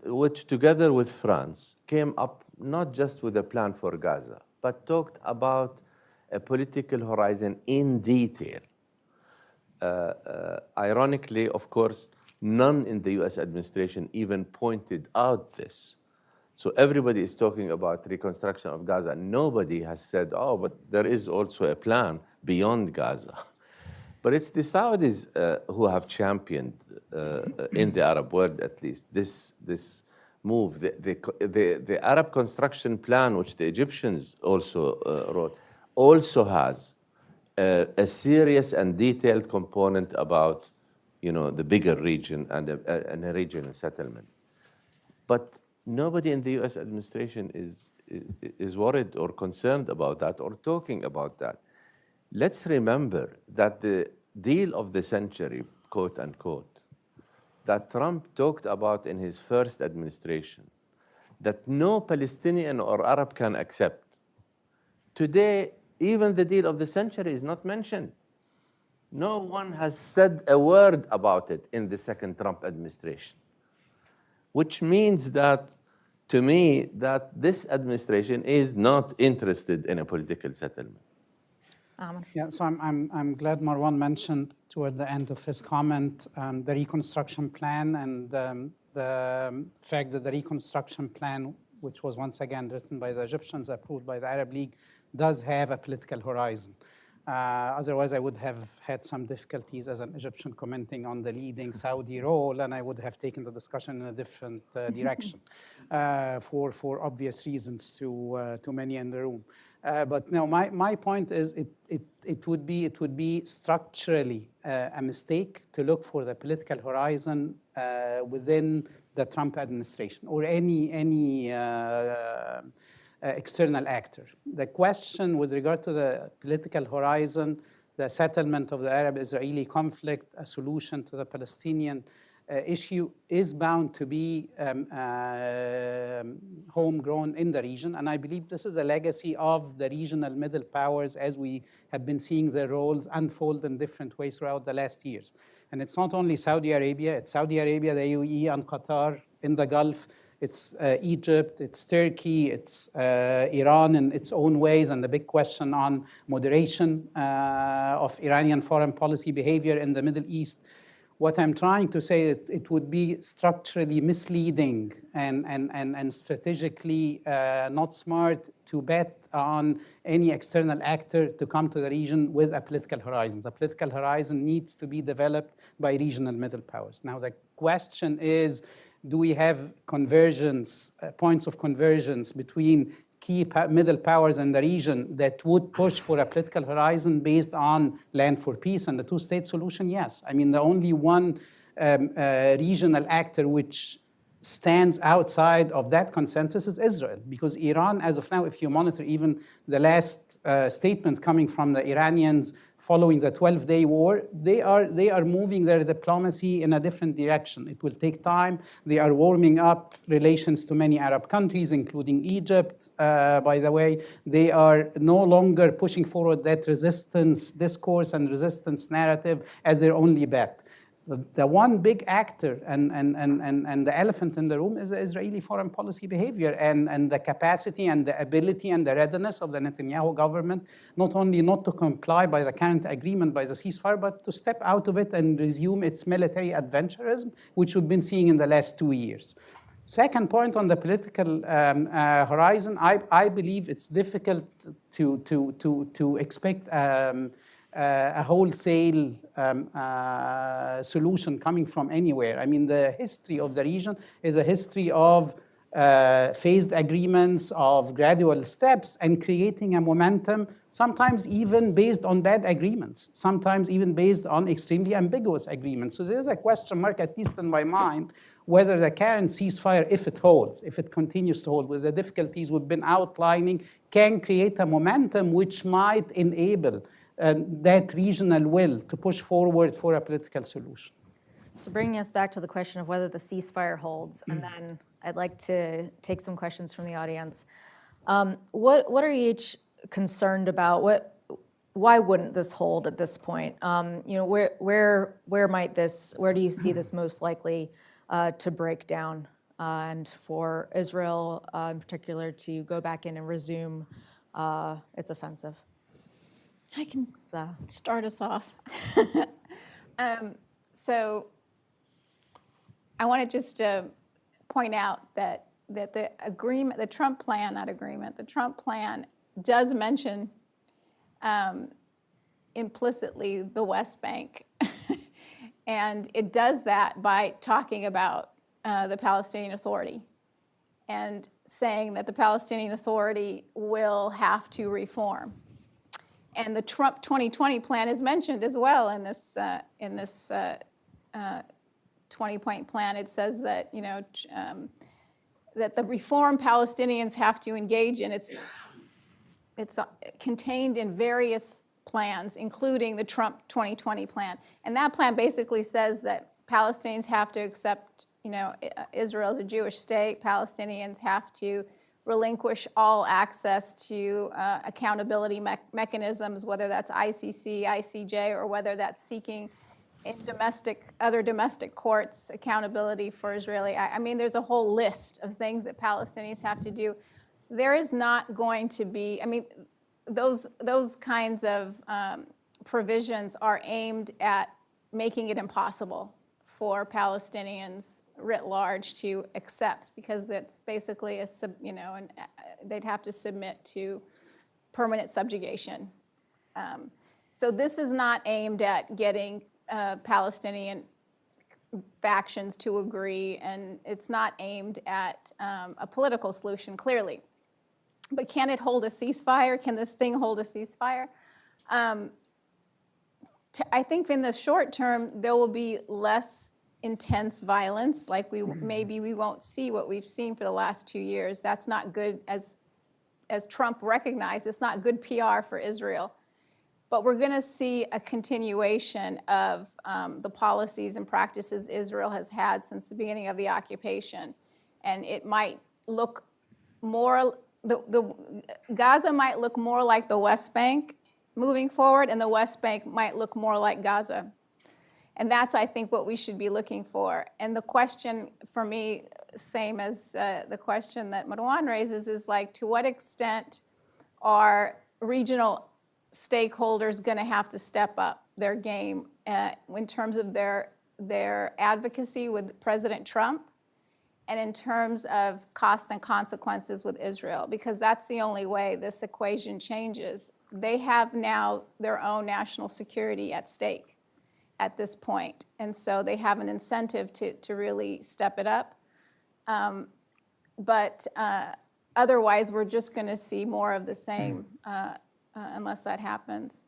which together with France came up not just with a plan for Gaza, but talked about a political horizon in detail. Ironically, of course, none in the US administration even pointed out this. So everybody is talking about reconstruction of Gaza. Nobody has said, oh, but there is also a plan beyond Gaza. But it's the Saudis who have championed, in the Arab world at least, this move. The Arab construction plan, which the Egyptians also wrote, also has a serious and detailed component about, the bigger region and a regional settlement. But nobody in the US administration is worried or concerned about that or talking about that. Let's remember that the deal of the century, quote unquote, that Trump talked about in his first administration, that no Palestinian or Arab can accept. Today, even the deal of the century is not mentioned. No one has said a word about it in the second Trump administration, which means that, to me, that this administration is not interested in a political settlement. Yeah, so I'm glad Marwan mentioned toward the end of his comment the reconstruction plan and the fact that the reconstruction plan, which was once again written by the Egyptians, approved by the Arab League, does have a political horizon. Otherwise, I would have had some difficulties as an Egyptian commenting on the leading Saudi role, and I would have taken the discussion in a different direction for obvious reasons to many in the room. But no, my point is it would be structurally a mistake to look for the political horizon within the Trump administration or any external actor. The question with regard to the political horizon the settlement of the Arab-Israeli conflict, a solution to the Palestinian issue is bound to be homegrown in the region. And I believe this is the legacy of the regional middle powers as we have been seeing their roles unfold in different ways throughout the last years. And it's not only Saudi Arabia, it's Saudi Arabia, the UAE, and Qatar in the Gulf. It's Egypt, it's Turkey, it's Iran in its own ways, and the big question on moderation of Iranian foreign policy behavior in the Middle East. What I'm trying to say is it would be structurally misleading and strategically not smart to bet on any external actor to come to the region with a political horizon. The political horizon needs to be developed by regional middle powers. Now, the question is, do we have convergence, points of convergence between key middle powers in the region that would push for a political horizon based on land for peace and the two-state solution? Yes. I mean, the only one regional actor which stands outside of that consensus is Israel, because Iran, as of now, if you monitor even the last statements coming from the Iranians following the 12-day war, they are moving their diplomacy in a different direction. It will take time. They are warming up relations to many Arab countries, including Egypt, by the way. They are no longer pushing forward that resistance discourse and resistance narrative as their only bet. The one big actor and the elephant in the room is the Israeli foreign policy behavior and the capacity and the ability and the readiness of the Netanyahu government, not only not to comply by the current agreement, by the ceasefire, but to step out of it and resume its military adventurism, which we've been seeing in the last 2 years. Second point on the political horizon, I believe it's difficult to expect a wholesale solution coming from anywhere. I mean, the history of the region is a history of phased agreements, of gradual steps, and creating a momentum, sometimes even based on bad agreements, sometimes even based on extremely ambiguous agreements. So there's a question mark, at least in my mind, whether the current ceasefire, if it holds, if it continues to hold with the difficulties we've been outlining, can create a momentum which might enable that regional will to push forward for a political solution. So bringing us back to the question of whether the ceasefire holds, and then I'd like to take some questions from the audience. What are you each concerned about? Why wouldn't this hold at this point? Where do you see this most likely to break down, and for Israel in particular to go back in and resume its offensive? I can start us off. So I want to just point out that the agreement, the Trump plan, the Trump plan does mention implicitly the West Bank. And it does that by talking about the Palestinian Authority and saying that the Palestinian Authority will have to reform. And the Trump 2020 plan is mentioned as well in this 20-point plan. It says that that the reform Palestinians have to engage in. It's contained in various plans, including the Trump 2020 plan. And that plan basically says that Palestinians have to accept, Israel as a Jewish state. Palestinians have to relinquish all access to accountability mechanisms, whether that's ICC, ICJ, or whether that's seeking in other domestic courts accountability for Israeli. I mean, there's a whole list of things that Palestinians have to do. There is not going to be, those kinds of provisions are aimed at making it impossible for Palestinians writ large to accept, because it's basically and they'd have to submit to permanent subjugation. So this is not aimed at getting Palestinian factions to agree, and it's not aimed at a political solution, clearly. But can it hold a ceasefire? Can this thing hold a ceasefire? I think in the short term, there will be less intense violence, like maybe we won't see what we've seen for the last 2 years. That's not good, as Trump recognized, it's not good PR for Israel. But we're going to see a continuation of the policies and practices Israel has had since the beginning of the occupation. And it might look more, Gaza might look more like the West Bank moving forward, and the West Bank might look more like Gaza. And that's, I think, what we should be looking for. And the question for me, same as the question that Marwan raises, is like, to what extent are regional stakeholders going to have to step up their game in terms of their advocacy with President Trump and in terms of cost and consequences with Israel? Because that's the only way this equation changes. They have now their own national security at stake at this point. And so they have an incentive to really step it up. But otherwise, we're just going to see more of the same unless that happens.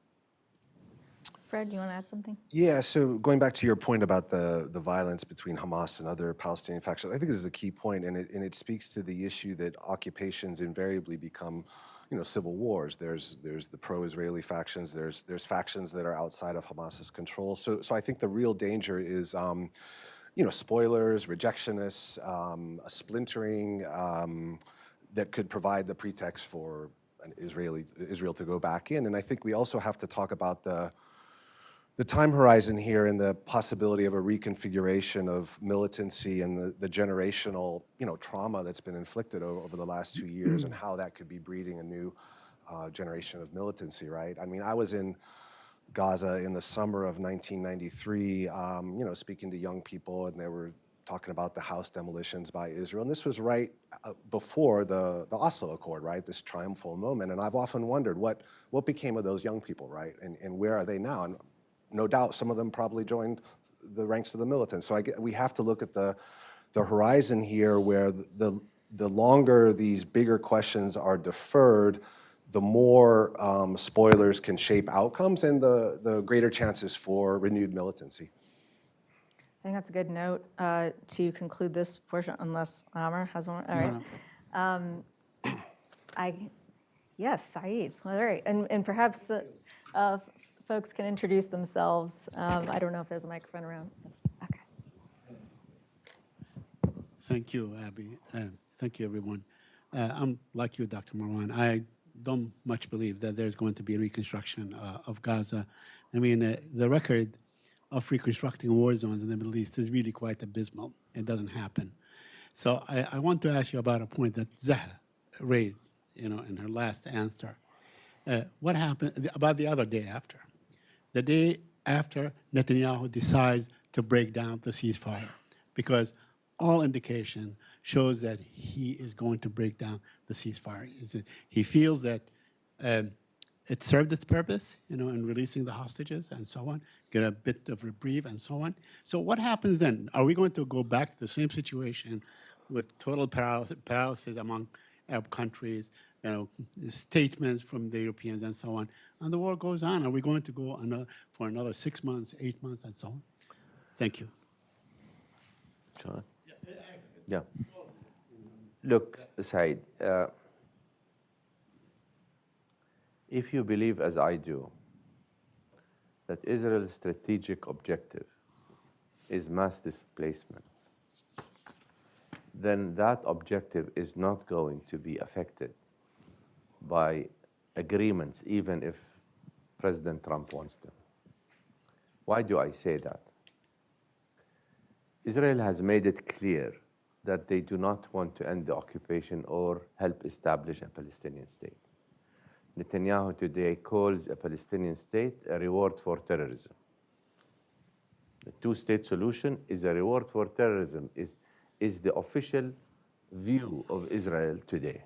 Fred, you want to add something? Yeah, so going back to your point about the violence between Hamas and other Palestinian factions, I think this is a key point, and it speaks to the issue that occupations invariably become, civil wars. There's the pro-Israeli factions. There's factions that are outside of Hamas's control. So I think the real danger is, spoilers, rejectionists, a splintering that could provide the pretext for Israel to go back in. And I think we also have to talk about the time horizon here and the possibility of a reconfiguration of militancy and the generational, trauma that's been inflicted over the last 2 years, and how that could be breeding a new generation of militancy, right? I mean, I was in Gaza in the summer of 1993, speaking to young people, and they were talking about the house demolitions by Israel. And this was right before the Oslo Accord, right? This triumphal moment. And I've often wondered what became of those young people, right? And where are they now? And no doubt some of them probably joined the ranks of the militants. So we have to look at the horizon here, where the longer these bigger questions are deferred, the more spoilers can shape outcomes and the greater chances for renewed militancy. I think that's a good note to conclude this portion, unless Amr has one. All right. Yes, Saeed. All right. And perhaps folks can introduce themselves. I don't know if there's a microphone around. Okay. Thank you, Abby. Thank you, everyone. I'm like you, Dr. Marwan. I don't much believe that there's going to be a reconstruction of Gaza. I mean, the record of reconstructing war zones in the Middle East is really quite abysmal. It doesn't happen. So I want to ask you about a point that Zaha raised, in her last answer. What happened about the other day after? The day after Netanyahu decides to break down the ceasefire, because all indication shows that he is going to break down the ceasefire. He feels that it served its purpose, in releasing the hostages and so on, get a bit of reprieve and so on. So what happens then? Are we going to go back to the same situation with total paralysis among Arab countries, statements from the Europeans and so on, and the war goes on? Are we going to go for another 6 months, 8 months, and so on? Thank you. Sure. Yeah. Look, Said, if you believe, as I do, that Israel's strategic objective is mass displacement, then that objective is not going to be affected by agreements, even if President Trump wants them. Why do I say that? Israel has made it clear that they do not want to end the occupation or help establish a Palestinian state. Netanyahu today calls a Palestinian state a reward for terrorism. The two-state solution is a reward for terrorism, is the official view of Israel today.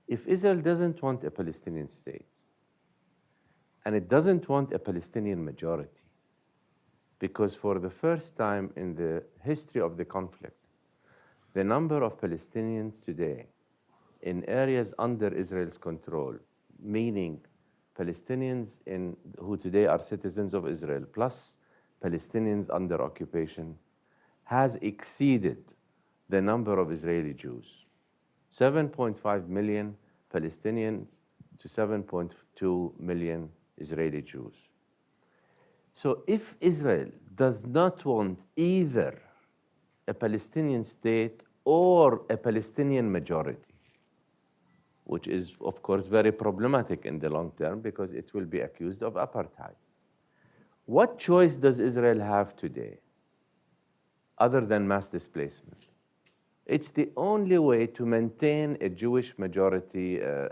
If Israel doesn't want a Palestinian state, and it doesn't want a Palestinian majority, because for the first time in the history of the conflict, the number of Palestinians today in areas under Israel's control, meaning Palestinians who today are citizens of Israel, plus Palestinians under occupation, has exceeded the number of Israeli Jews. 7.5 million Palestinians to 7.2 million Israeli Jews. So if Israel does not want either a Palestinian state or a Palestinian majority, which is, of course, very problematic in the long term because it will be accused of apartheid. What choice does Israel have today other than mass displacement? It's the only way to maintain a Jewish majority, a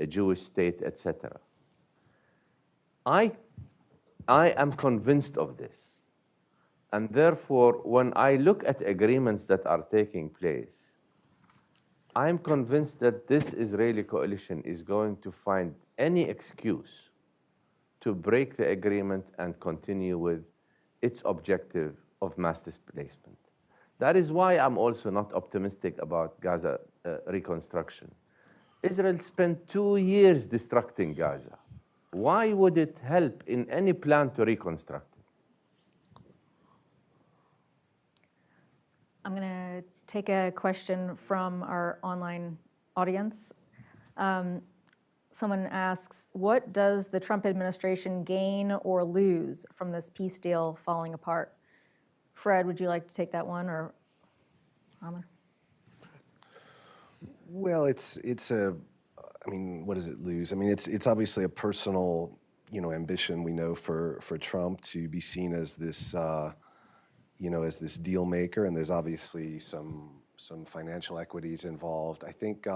Jewish state, etc. I am convinced of this. And therefore, when I look at agreements that are taking place, I'm convinced that this Israeli coalition is going to find any excuse to break the agreement and continue with its objective of mass displacement. That is why I'm also not optimistic about Gaza reconstruction. Israel spent 2 years destructing Gaza. Why would it help in any plan to reconstruct it? I'm going to take a question from our online audience. Someone asks, what does the Trump administration gain or lose from this peace deal falling apart? Fred, would you like to take that one, or Amr? Well, I mean, what does it lose? I mean, it's obviously a personal, ambition, we know, for Trump to be seen as this, as this deal maker, and there's obviously some financial equities involved. I think,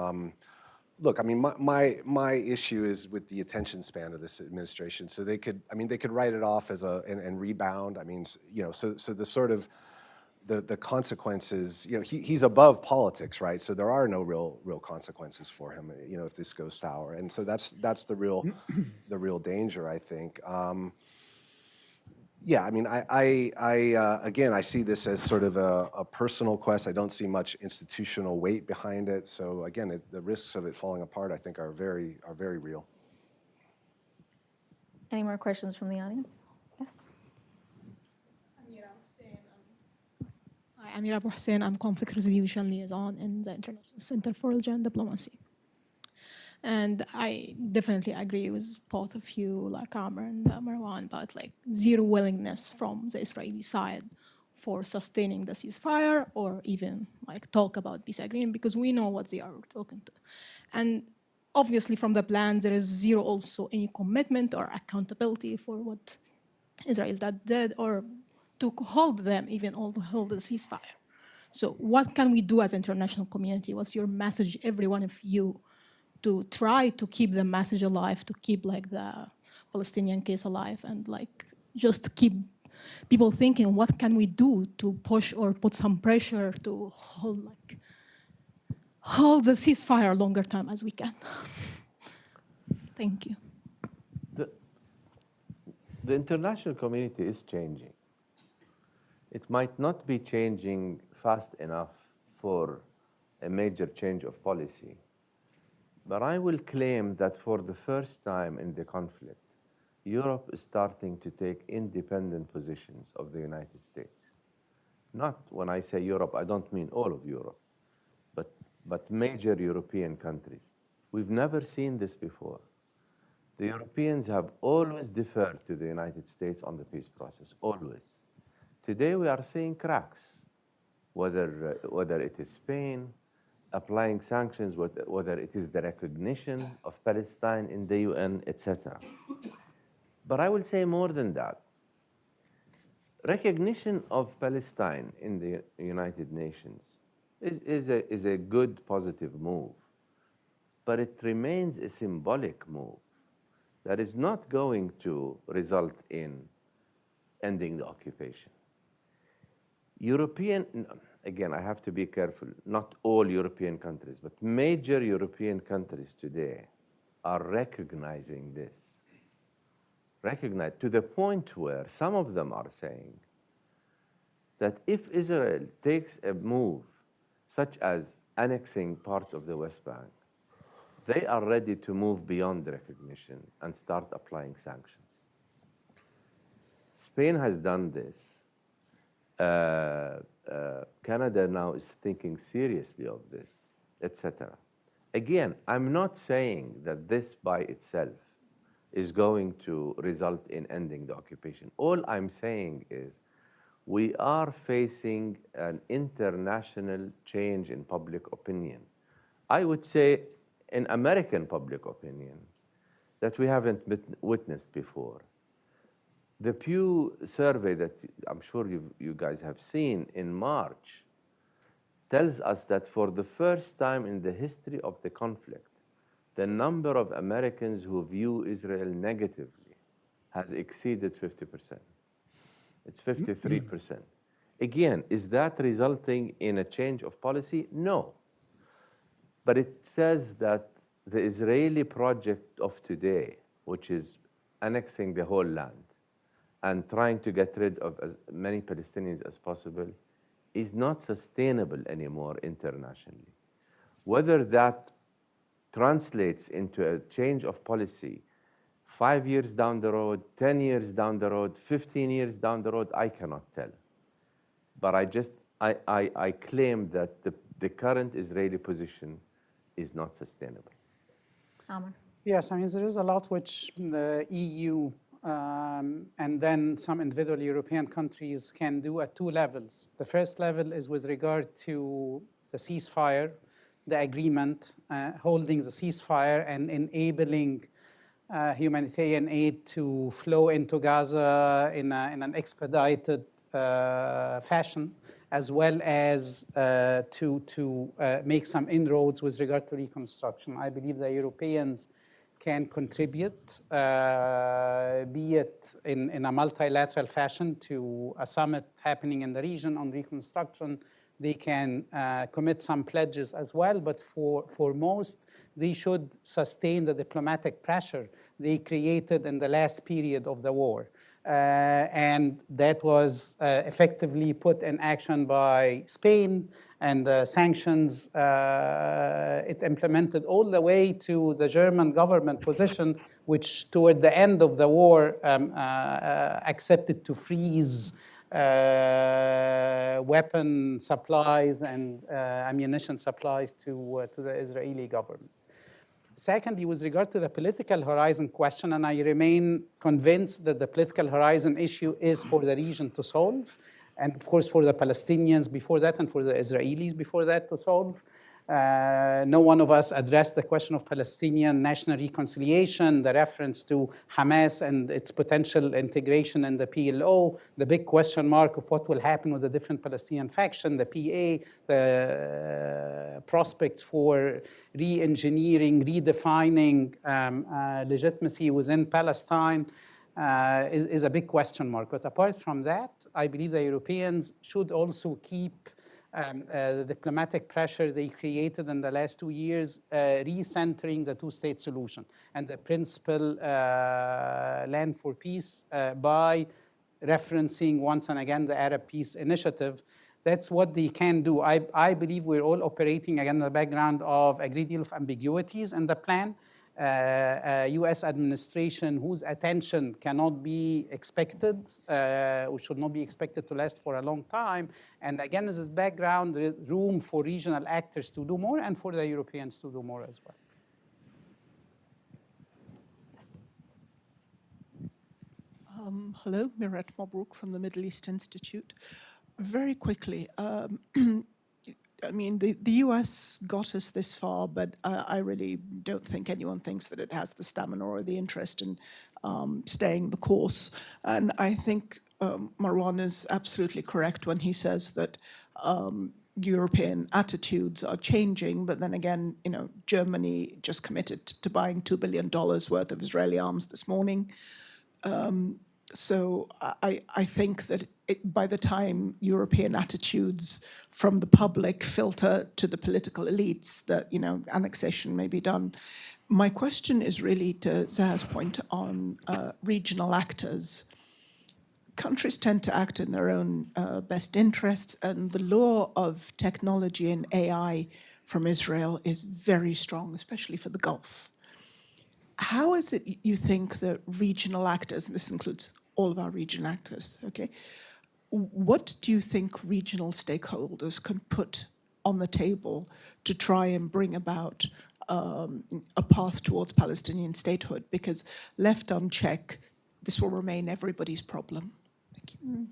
look, I mean, my issue is with the attention span of this administration. So they could write it off as and rebound. I mean, so the sort of the consequences, he's above politics, right? So there are no real consequences for him, if this goes sour. And so that's the real danger, I think. Yeah, I mean, again, I see this as sort of a personal quest. I don't see much institutional weight behind it. So again, the risks of it falling apart, I think, are very real. Any more questions from the audience? Yes. Hi, I'm Abu Hussein. I'm conflict resolution liaison in the International Center for Religion and Diplomacy. And I definitely agree with both of you, like Amr and Marwan, about zero willingness from the Israeli side for sustaining the ceasefire or even talk about peace agreement, because we know what they are talking to. And obviously from the plan, there is zero also any commitment or accountability for what Israel did or to hold them even or to hold the ceasefire. So what can we do as international community? What's your message, every one of you, to try to keep the message alive, to keep the Palestinian case alive, and just keep people thinking, what can we do to push or put some pressure to hold the ceasefire longer time as we can? Thank you. The international community is changing. It might not be changing fast enough for a major change of policy. But I will claim that for the first time in the conflict, Europe is starting to take independent positions of the United States. Not when I say Europe, I don't mean all of Europe, but major European countries. We've never seen this before. The Europeans have always deferred to the United States on the peace process, always. Today we are seeing cracks, whether it is Spain, applying sanctions, whether it is the recognition of Palestine in the UN, etc. But I will say more than that. Recognition of Palestine in the United Nations is a good, positive move, but it remains a symbolic move that is not going to result in ending the occupation. Again, I have to be careful, not all European countries, but major European countries today are recognizing this. To the point where some of them are saying that if Israel takes a move such as annexing parts of the West Bank, they are ready to move beyond recognition and start applying sanctions. Spain has done this. Canada now is thinking seriously of this, etc. Again, I'm not saying that this by itself is going to result in ending the occupation. All I'm saying is we are facing an international change in public opinion. I would say in American public opinion that we haven't witnessed before. The Pew survey that I'm sure you guys have seen in March tells us that for the first time in the history of the conflict, the number of Americans who view Israel negatively has exceeded 50%. It's 53%. Again, is that resulting in a change of policy? No. But it says that the Israeli project of today, which is annexing the whole land and trying to get rid of as many Palestinians as possible, is not sustainable anymore internationally. Whether that translates into a change of policy 5 years down the road, 10 years down the road, 15 years down the road, I cannot tell. But I claim that the current Israeli position is not sustainable. Amr? Yes, I mean, there is a lot which the EU and then some individual European countries can do at two levels. The first level is with regard to the ceasefire, the agreement, holding the ceasefire and enabling humanitarian aid to flow into Gaza in an expedited fashion, as well as to make some inroads with regard to reconstruction. I believe the Europeans can contribute, be it in a multilateral fashion to a summit happening in the region on reconstruction. They can commit some pledges as well, but for most, they should sustain the diplomatic pressure they created in the last period of the war. And that was effectively put in action by Spain, and the sanctions it implemented all the way to the German government position, which toward the end of the war accepted to freeze weapon supplies and ammunition supplies to the Israeli government. Secondly, with regard to the political horizon question, and I remain convinced that the political horizon issue is for the region to solve, and of course for the Palestinians before that and for the Israelis before that to solve. No one of us addressed the question of Palestinian national reconciliation, the reference to Hamas and its potential integration in the PLO, the big question mark of what will happen with the different Palestinian faction, the PA, the prospects for re-engineering, redefining legitimacy within Palestine is a big question mark. But apart from that, I believe the Europeans should also keep the diplomatic pressure they created in the last 2 years, recentering the two-state solution and the principle land for peace by referencing once and again the Arab Peace Initiative. That's what they can do. I believe we're all operating again in the background of a great deal of ambiguities in the plan. U.S. administration whose attention cannot be expected, or should not be expected to last for a long time. And again, as a background, there is room for regional actors to do more and for the Europeans to do more as well. Hello, Mirat Mabrouk from the Middle East Institute. Very quickly, I mean, the US got us this far, but I really don't think anyone thinks that it has the stamina or the interest in staying the course. And I think Marwan is absolutely correct when he says that European attitudes are changing, but then again, you know, Germany just committed to buying $2 billion worth of Israeli arms this morning. So I think that by the time European attitudes from the public filter to the political elites, that, you know, annexation may be done. My question is really to Zaha's point on regional actors. Countries tend to act in their own best interests, and the law of technology and AI from Israel is very strong, especially for the Gulf. How is it you think that regional actors, and this includes all of our regional actors, okay, what do you think regional stakeholders can put on the table to try and bring about a path towards Palestinian statehood? Because left unchecked, this will remain everybody's problem. Thank you.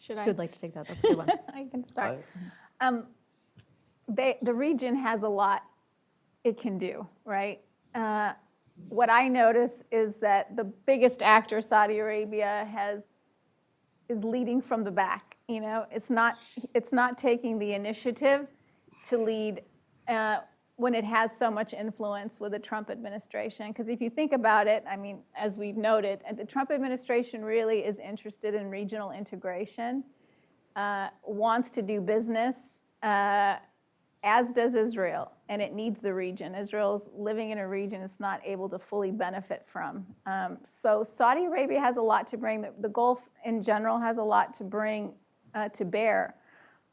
Should I? Who'd like to take that? That's a good one. I can start. The region has a lot it can do, right? What I notice is that the biggest actor, Saudi Arabia, is leading from the back. You know, it's not taking the initiative to lead when it has so much influence with the Trump administration. Because if you think about it, I mean, as we've noted, the Trump administration really is interested in regional integration, wants to do business, as does Israel, and it needs the region. Israel's living in a region it's not able to fully benefit from. So Saudi Arabia has a lot to bring. The Gulf in general has a lot to bring to bear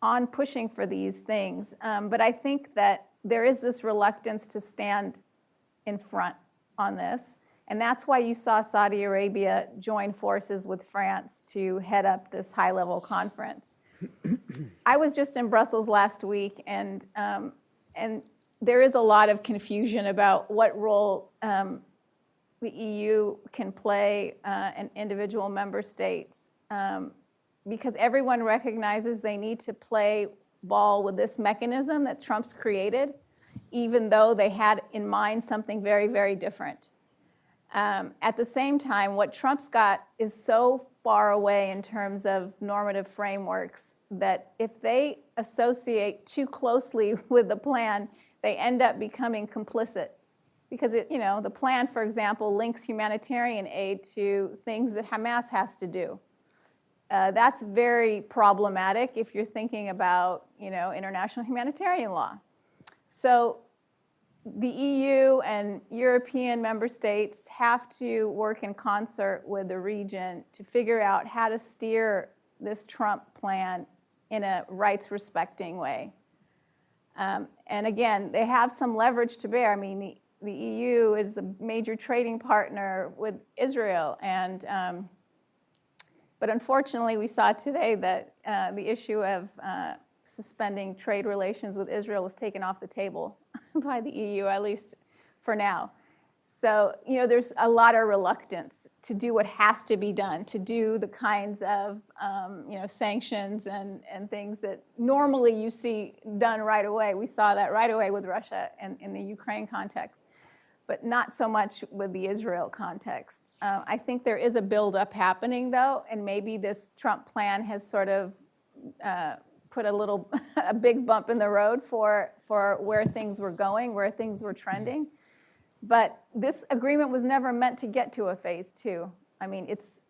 on pushing for these things. But I think that there is this reluctance to stand in front on this. And that's why you saw Saudi Arabia join forces with France to head up this high-level conference. I was just in Brussels last week, and there is a lot of confusion about what role the EU can play and individual member states, because everyone recognizes they need to play ball with this mechanism that Trump's created, even though they had in mind something very, very different. At the same time, what Trump's got is so far away in terms of normative frameworks that if they associate too closely with the plan, they end up becoming complicit. Because the plan, for example, links humanitarian aid to things that Hamas has to do. That's very problematic if you're thinking about international humanitarian law. So the EU and European member states have to work in concert with the region to figure out how to steer this Trump plan in a rights-respecting way. And again, they have some leverage to bear. I mean, the EU is a major trading partner with Israel, but unfortunately, we saw today that the issue of suspending trade relations with Israel was taken off the table by the EU, at least for now. So, there's a lot of reluctance to do what has to be done, to do the kinds of, sanctions and things that normally you see done right away. We saw that right away with Russia and in the Ukraine context, but not so much with the Israel context. I think there is a buildup happening, though, and maybe this Trump plan has sort of put a big bump in the road for where things were going, where things were trending. But this agreement was never meant to get to a phase 2. I mean, it's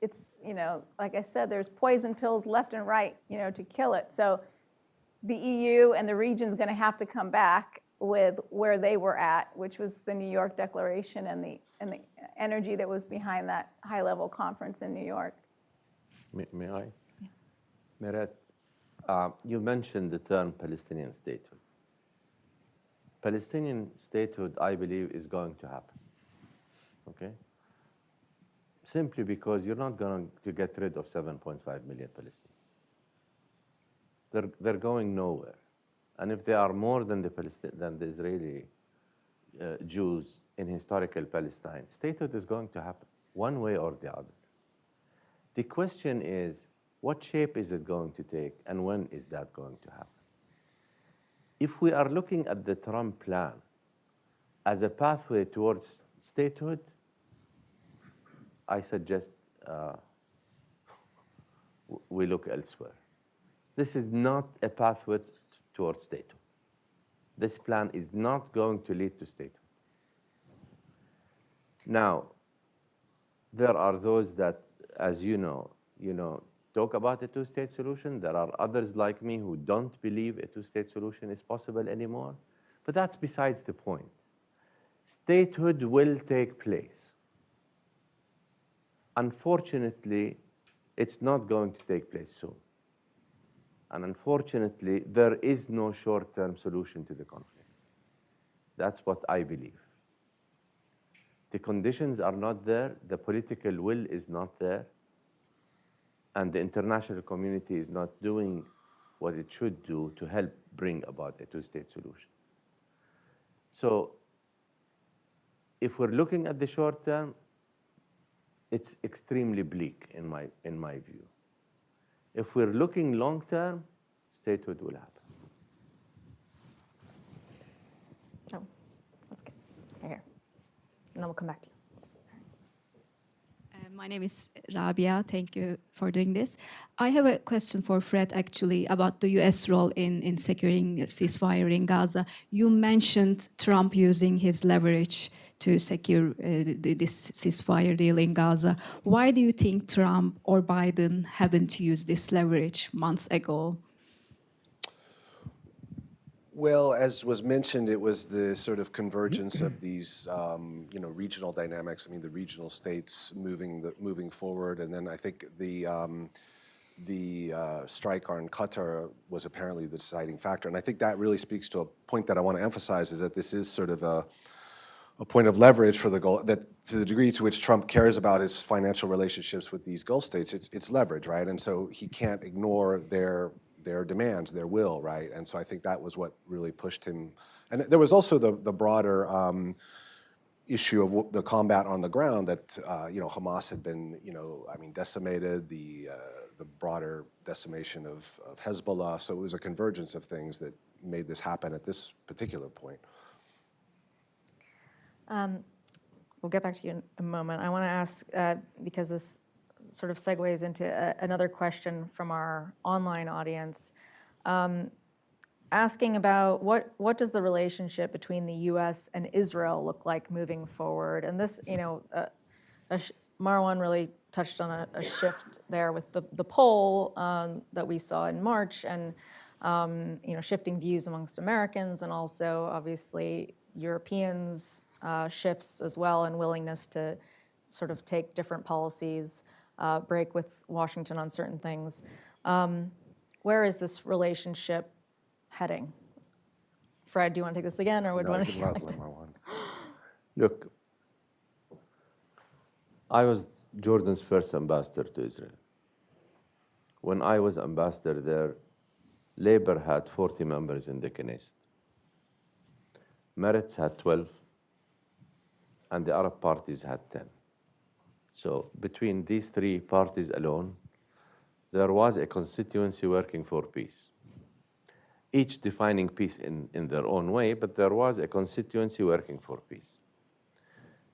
like I said, there's poison pills left and right, to kill it. So the EU and the region's going to have to come back with where they were at, which was the New York Declaration and the energy that was behind that high-level conference in New York. May I? Yeah. Meret, you mentioned the term Palestinian statehood. Palestinian statehood, I believe, is going to happen, okay? Simply because you're not going to get rid of 7.5 million Palestinians. They're going nowhere. And if there are more than the Israeli Jews in historical Palestine, statehood is going to happen one way or the other. The question is, what shape is it going to take, and when is that going to happen? If we are looking at the Trump plan as a pathway towards statehood, I suggest we look elsewhere. This is not a pathway towards statehood. This plan is not going to lead to statehood. Now, there are those that, as you know, talk about a two-state solution. There are others like me who don't believe a two-state solution is possible anymore. But that's besides the point. Statehood will take place. Unfortunately, it's not going to take place soon. And unfortunately, there is no short-term solution to the conflict. That's what I believe. The conditions are not there, the political will is not there, and the international community is not doing what it should do to help bring about a two-state solution. So if we're looking at the short term, it's extremely bleak in my view. If we're looking long term, statehood will happen. Oh, that's good. Here. And then we'll come back to you. My name is Rabia. Thank you for doing this. I have a question for Fred, actually, about the U.S. role in securing a ceasefire in Gaza. You mentioned Trump using his leverage to secure this ceasefire deal in Gaza. Why do you think Trump or Biden haven't used this leverage months ago? Well, as was mentioned, it was the sort of convergence of these, regional dynamics. I mean, the regional states moving forward, and then I think the strike on Qatar was apparently the deciding factor. And I think that really speaks to a point that I want to emphasize, is that this is sort of a point of leverage for the Gulf, that to the degree to which Trump cares about his financial relationships with these Gulf states, it's leverage, right? And so he can't ignore their demands, their will, right? And so I think that was what really pushed him. And there was also the broader issue of the combat on the ground, that Hamas had been decimated, the broader decimation of Hezbollah. So it was a convergence of things that made this happen at this particular point. We'll get back to you in a moment. I want to ask, because this sort of segues into another question from our online audience, asking about what does the relationship between the U.S. and Israel look like moving forward? And this, Marwan really touched on a shift there with the poll that we saw in March, and shifting views amongst Americans, and also obviously Europeans' shifts as well, and willingness to sort of take different policies, break with Washington on certain things. Where is this relationship heading? Fred, do you want to take this again, or would one of you like to? Look, I was Jordan's first ambassador to Israel. When I was ambassador there, Labor had 40 members in the Knesset. Meretz had 12, and the Arab parties had 10. So between these three parties alone, there was a constituency working for peace, each defining peace in their own way, but there was a constituency working for peace.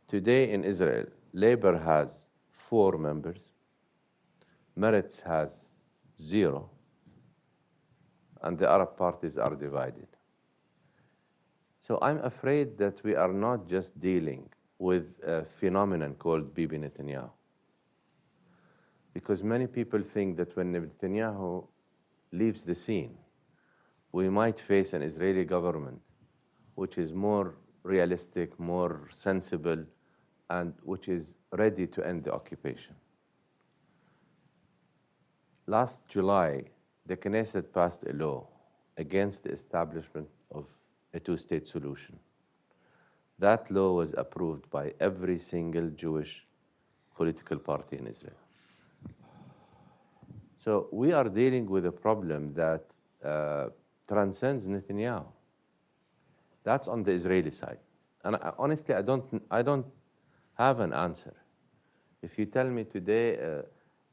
Today in Israel, Labor has 4 members, Meretz has 0, and the Arab parties are divided. So I'm afraid that we are not just dealing with a phenomenon called Bibi Netanyahu. Because many people think that when Netanyahu leaves the scene, we might face an Israeli government which is more realistic, more sensible, and which is ready to end the occupation. Last July, the Knesset passed a law against the establishment of a two-state solution. That law was approved by every single Jewish political party in Israel. So we are dealing with a problem that transcends Netanyahu. That's on the Israeli side. And honestly, I don't have an answer. If you tell me today,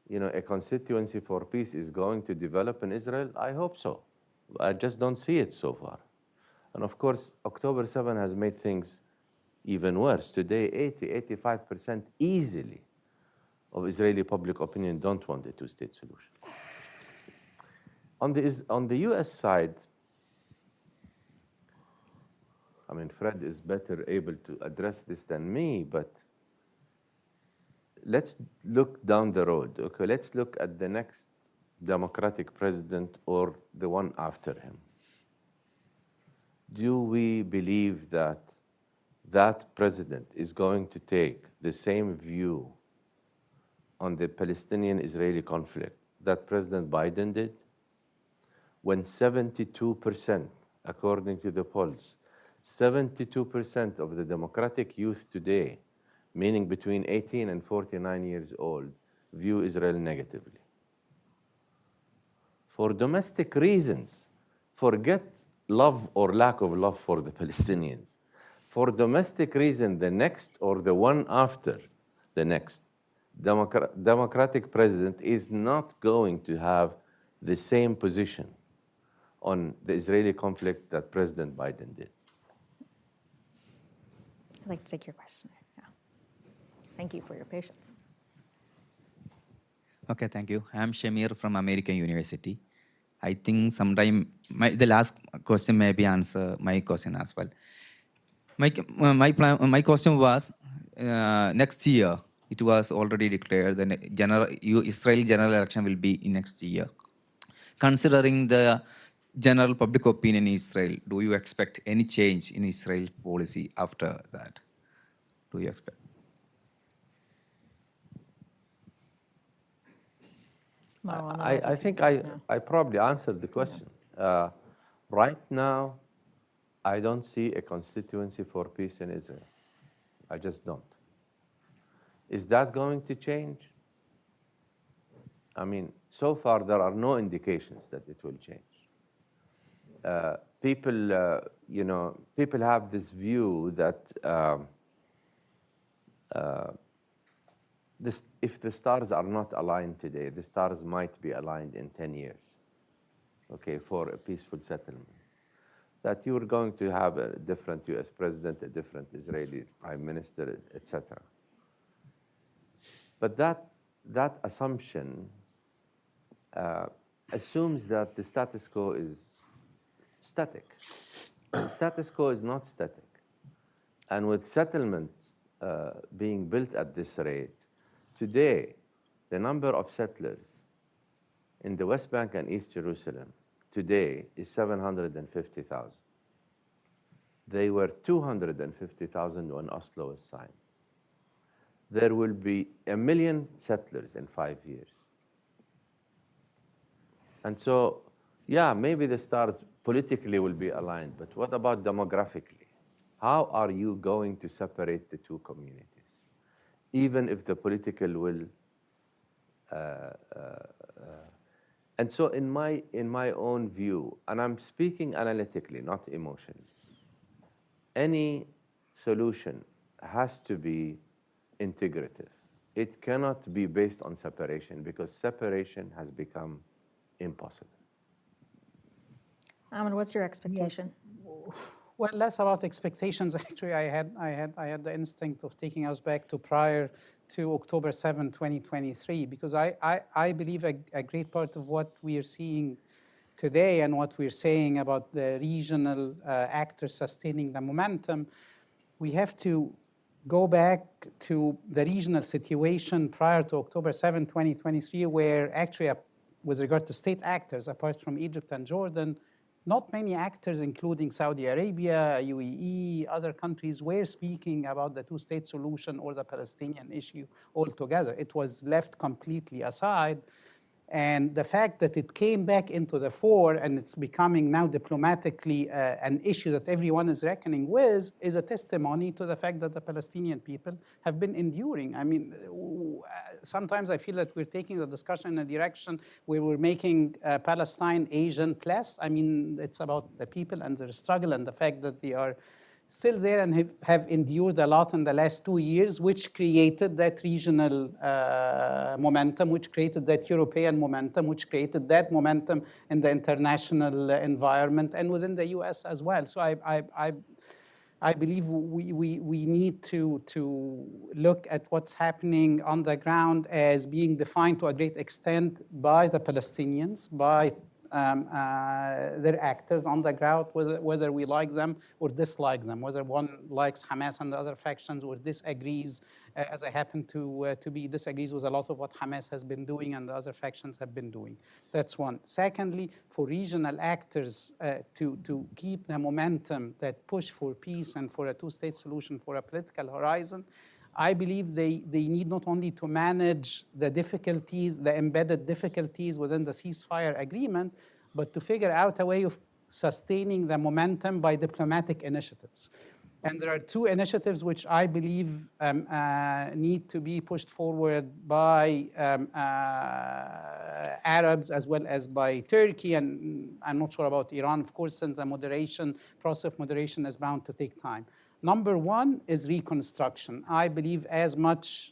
a constituency for peace is going to develop in Israel, I hope so. I just don't see it so far. And of course, October 7 has made things even worse. Today, 85% easily of Israeli public opinion don't want a two-state solution. On the US side, I mean, Fred is better able to address this than me, but let's look down the road. Okay, let's look at the next Democratic president or the one after him. Do we believe that that president is going to take the same view on the Palestinian-Israeli conflict that President Biden did? When 72%, according to the polls, 72% of the Democratic youth today, meaning between 18 and 49 years old, view Israel negatively. for domestic reasons. Forget love or lack of love for the Palestinians. For domestic reason, the next or the one after the next Democratic president is not going to have the same position on the Israeli conflict that President Biden did. I'd like to take your question. Yeah. Thank you for your patience. Okay, thank you. I'm Shamir from American University. I think sometime the last question maybe answer my question as well. My question was next year. It was already declared the Israeli general election will be in next year. Considering the general public opinion in Israel, do you expect any change in Israel policy after that? Do you expect? I think I probably answered the question. Right now, I don't see a constituency for peace in Israel. I just don't. Is that going to change? I mean, so far there are no indications that it will change. People have this view that if the stars are not aligned today, the stars might be aligned in 10 years, okay, for a peaceful settlement. That you're going to have a different US president, a different Israeli prime minister, etc. But that assumption assumes that the status quo is static. The status quo is not static. And with settlement being built at this rate, today, the number of settlers in the West Bank and East Jerusalem today is 750,000. They were 250,000 when Oslo was signed. There will be 1 million settlers in 5 years. And so, yeah, maybe the stars politically will be aligned, but what about demographically? How are you going to separate the two communities? Even if the political will, and so in my own view, and I'm speaking analytically, not emotionally, any solution has to be integrative. It cannot be based on separation because separation has become impossible. Amr, what's your expectation? Well, less about expectations. Actually, I had the instinct of taking us back to prior to October 7, 2023, because I believe a great part of what we are seeing today and what we're saying about the regional actors sustaining the momentum, we have to go back to the regional situation prior to October 7, 2023, where actually, with regard to state actors, apart from Egypt and Jordan, not many actors, including Saudi Arabia, UAE, other countries, were speaking about the two-state solution or the Palestinian issue altogether. It was left completely aside. And the fact that it came back into the fore and it's becoming now diplomatically an issue that everyone is reckoning with is a testimony to the fact that the Palestinian people have been enduring. I mean, sometimes I feel that we're taking the discussion in a direction where we're making Palestine Asian plus. I mean, it's about the people and their struggle and the fact that they are still there and have endured a lot in the last 2 years, which created that regional momentum, which created that European momentum, which created that momentum in the international environment and within the US as well. So I believe we need to look at what's happening on the ground as being defined to a great extent by the Palestinians, by their actors on the ground, whether we like them or dislike them, whether one likes Hamas and the other factions or disagrees, as I happen to be, disagrees with a lot of what Hamas has been doing and the other factions have been doing. That's one. Secondly, for regional actors to keep the momentum that push for peace and for a two-state solution for a political horizon, I believe they need not only to manage the difficulties, the embedded difficulties within the ceasefire agreement, but to figure out a way of sustaining the momentum by diplomatic initiatives. And there are two initiatives which I believe need to be pushed forward by Arabs as well as by Turkey. And I'm not sure about Iran, of course, since the process of moderation is bound to take time. Number one is reconstruction. I believe as much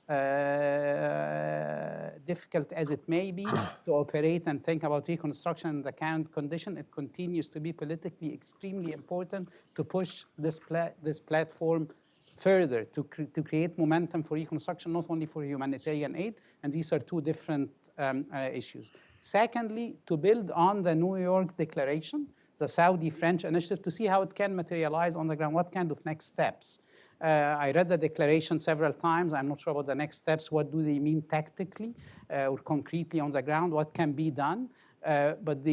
difficult as it may be to operate and think about reconstruction in the current condition, it continues to be politically extremely important to push this platform further, to create momentum for reconstruction, not only for humanitarian aid, and these are two different issues. Secondly, to build on the New York Declaration, the Saudi-French initiative, to see how it can materialize on the ground, what kind of next steps. I read the declaration several times. I'm not sure about the next steps. What do they mean tactically or concretely on the ground? What can be done? But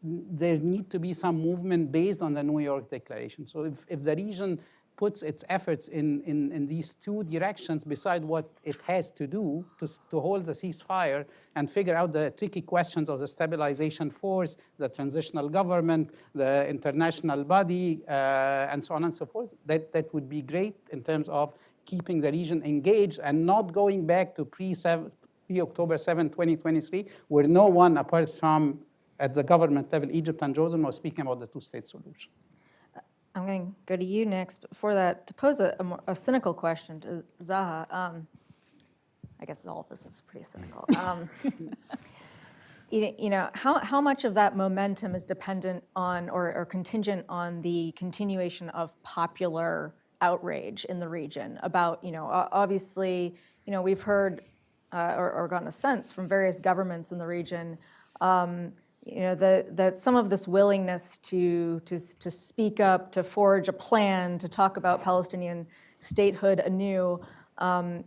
there need to be some movement based on the New York Declaration. So if the region puts its efforts in these two directions, beside what it has to do to hold the ceasefire and figure out the tricky questions of the stabilization force, the transitional government, the international body, and so on and so forth, that would be great in terms of keeping the region engaged and not going back to pre-October 7, 2023, where no one apart from at the government level, Egypt and Jordan, was speaking about the two-state solution. I'm going to go to you next. Before that, to pose a cynical question to Zaha, I guess all of this is pretty cynical. How much of that momentum is dependent on or contingent on the continuation of popular outrage in the region about, obviously, we've heard or gotten a sense from various governments in the region that some of this willingness to speak up, to forge a plan, to talk about Palestinian statehood anew,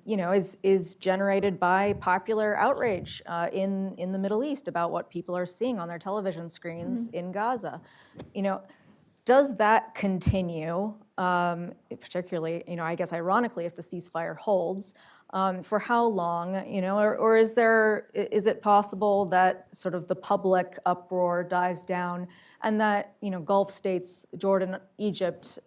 is generated by popular outrage in the Middle East about what people are seeing on their television screens in Gaza. Does that continue, particularly, I guess ironically, if the ceasefire holds? For how long, or is it possible that sort of the public uproar dies down and that, Gulf states, Jordan, Egypt,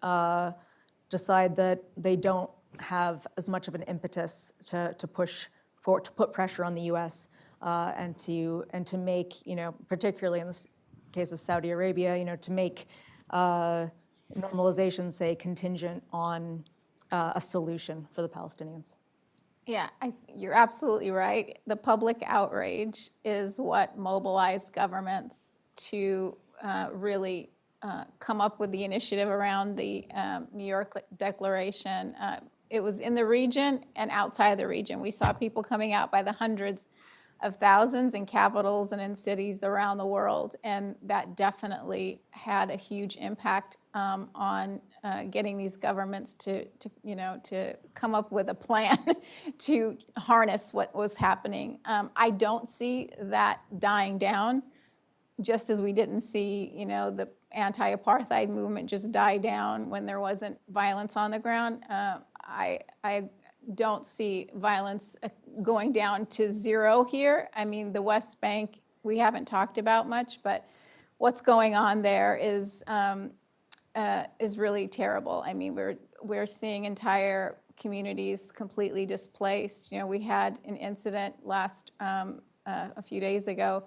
decide that they don't have as much of an impetus to put pressure on the U.S. And to make, particularly in the case of Saudi Arabia, to make normalization, say, contingent on a solution for the Palestinians? Yeah, you're absolutely right. The public outrage is what mobilized governments to really come up with the initiative around the New York Declaration. It was in the region and outside of the region. We saw people coming out by the hundreds of thousands in capitals and in cities around the world, and that definitely had a huge impact on getting these governments to come up with a plan to harness what was happening. I don't see that dying down, just as we didn't see, the anti-apartheid movement just die down when there wasn't violence on the ground. I don't see violence going down to zero here. I mean, the West Bank, we haven't talked about much, but what's going on there is really terrible. I mean, we're seeing entire communities completely displaced. We had an incident a few days ago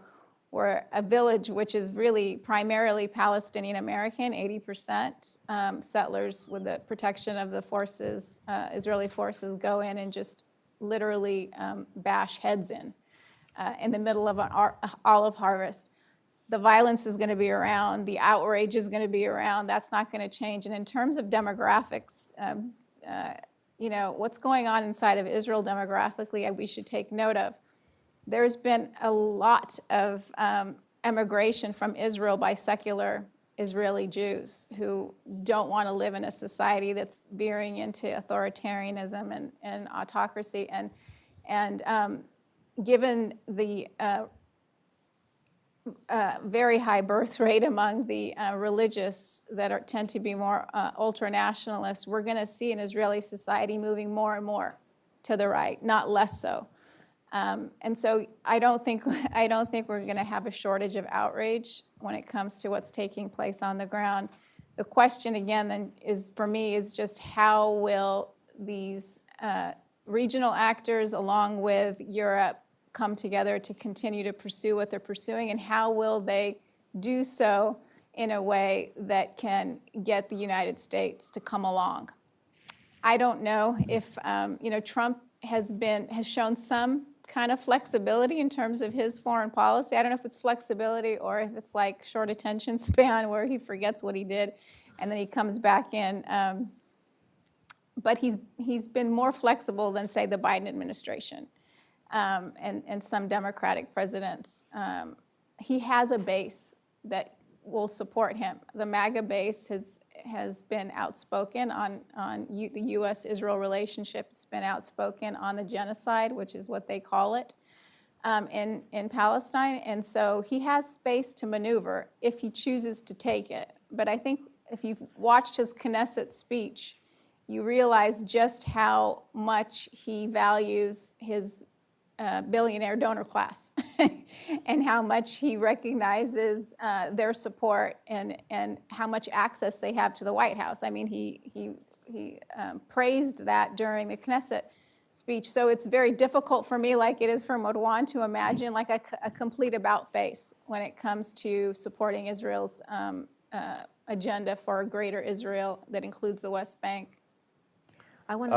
where a village, which is really primarily Palestinian American, 80% settlers with the protection of the forces, Israeli forces, go in and just literally bash heads in the middle of an olive harvest. The violence is going to be around, the outrage is going to be around, that's not going to change. And in terms of demographics, what's going on inside of Israel demographically, we should take note of. There's been a lot of emigration from Israel by secular Israeli Jews who don't want to live in a society that's veering into authoritarianism and autocracy. And given the very high birth rate among the religious that tend to be more ultra-nationalists, we're going to see an Israeli society moving more and more to the right, not less so. And so I don't think we're going to have a shortage of outrage when it comes to what's taking place on the ground. the question again then is, for me, is just how will these regional actors along with Europe come together to continue to pursue what they're pursuing, and how will they do so in a way that can get the United States to come along? I don't know if, Trump has shown some kind of flexibility in terms of his foreign policy. I don't know if it's flexibility or if it's like short attention span where he forgets what he did and then he comes back in. But he's been more flexible than, say, the Biden administration and some Democratic presidents. He has a base that will support him. The MAGA base has been outspoken on the U.S.-Israel relationship. It's been outspoken on the genocide, which is what they call it, in Palestine. And so he has space to maneuver if he chooses to take it. But I think if you've watched his Knesset speech, you realize just how much he values his billionaire donor class and how much he recognizes their support and how much access they have to the White House. I mean, he praised that during the Knesset speech. So it's very difficult for me, like it is for Marwan, to imagine like a complete about face when it comes to supporting Israel's agenda for a greater Israel that includes the West Bank.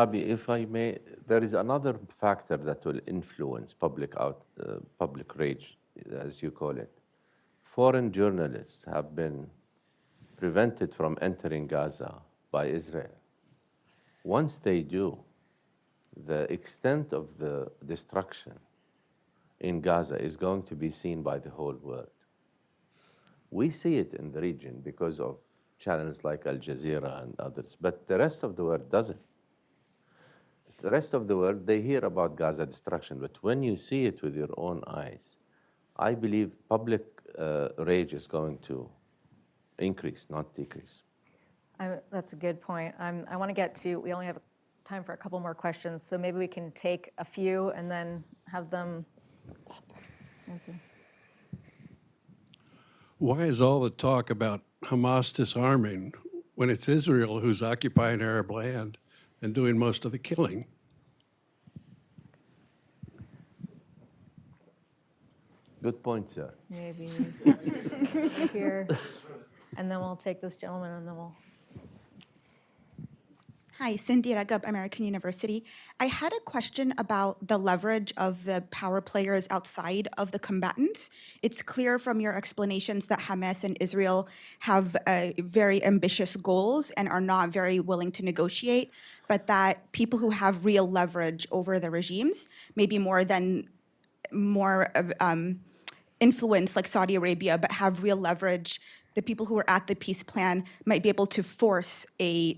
Abi, if I may, there is another factor that will influence public rage, as you call it. Foreign journalists have been prevented from entering Gaza by Israel. Once they do, the extent of the destruction in Gaza is going to be seen by the whole world. We see it in the region because of channels like Al Jazeera and others, but the rest of the world doesn't. The rest of the world, they hear about Gaza destruction, but when you see it with your own eyes, I believe public rage is going to increase, not decrease. That's a good point. I want to get to, we only have time for a couple more questions, so maybe we can take a few and then have them answer. Why is all the talk about Hamas disarming when it's Israel who's occupying Arab land and doing most of the killing? Good point, sir. Maybe here, and then we'll take this gentleman, and then we'll. Hi, Cindy Ragab, American University. I had a question about the leverage of the power players outside of the combatants. It's clear from your explanations that Hamas and Israel have very ambitious goals and are not very willing to negotiate, but that people who have real leverage over the regimes, maybe more influence like Saudi Arabia, but have real leverage, the people who are at the peace plan might be able to force a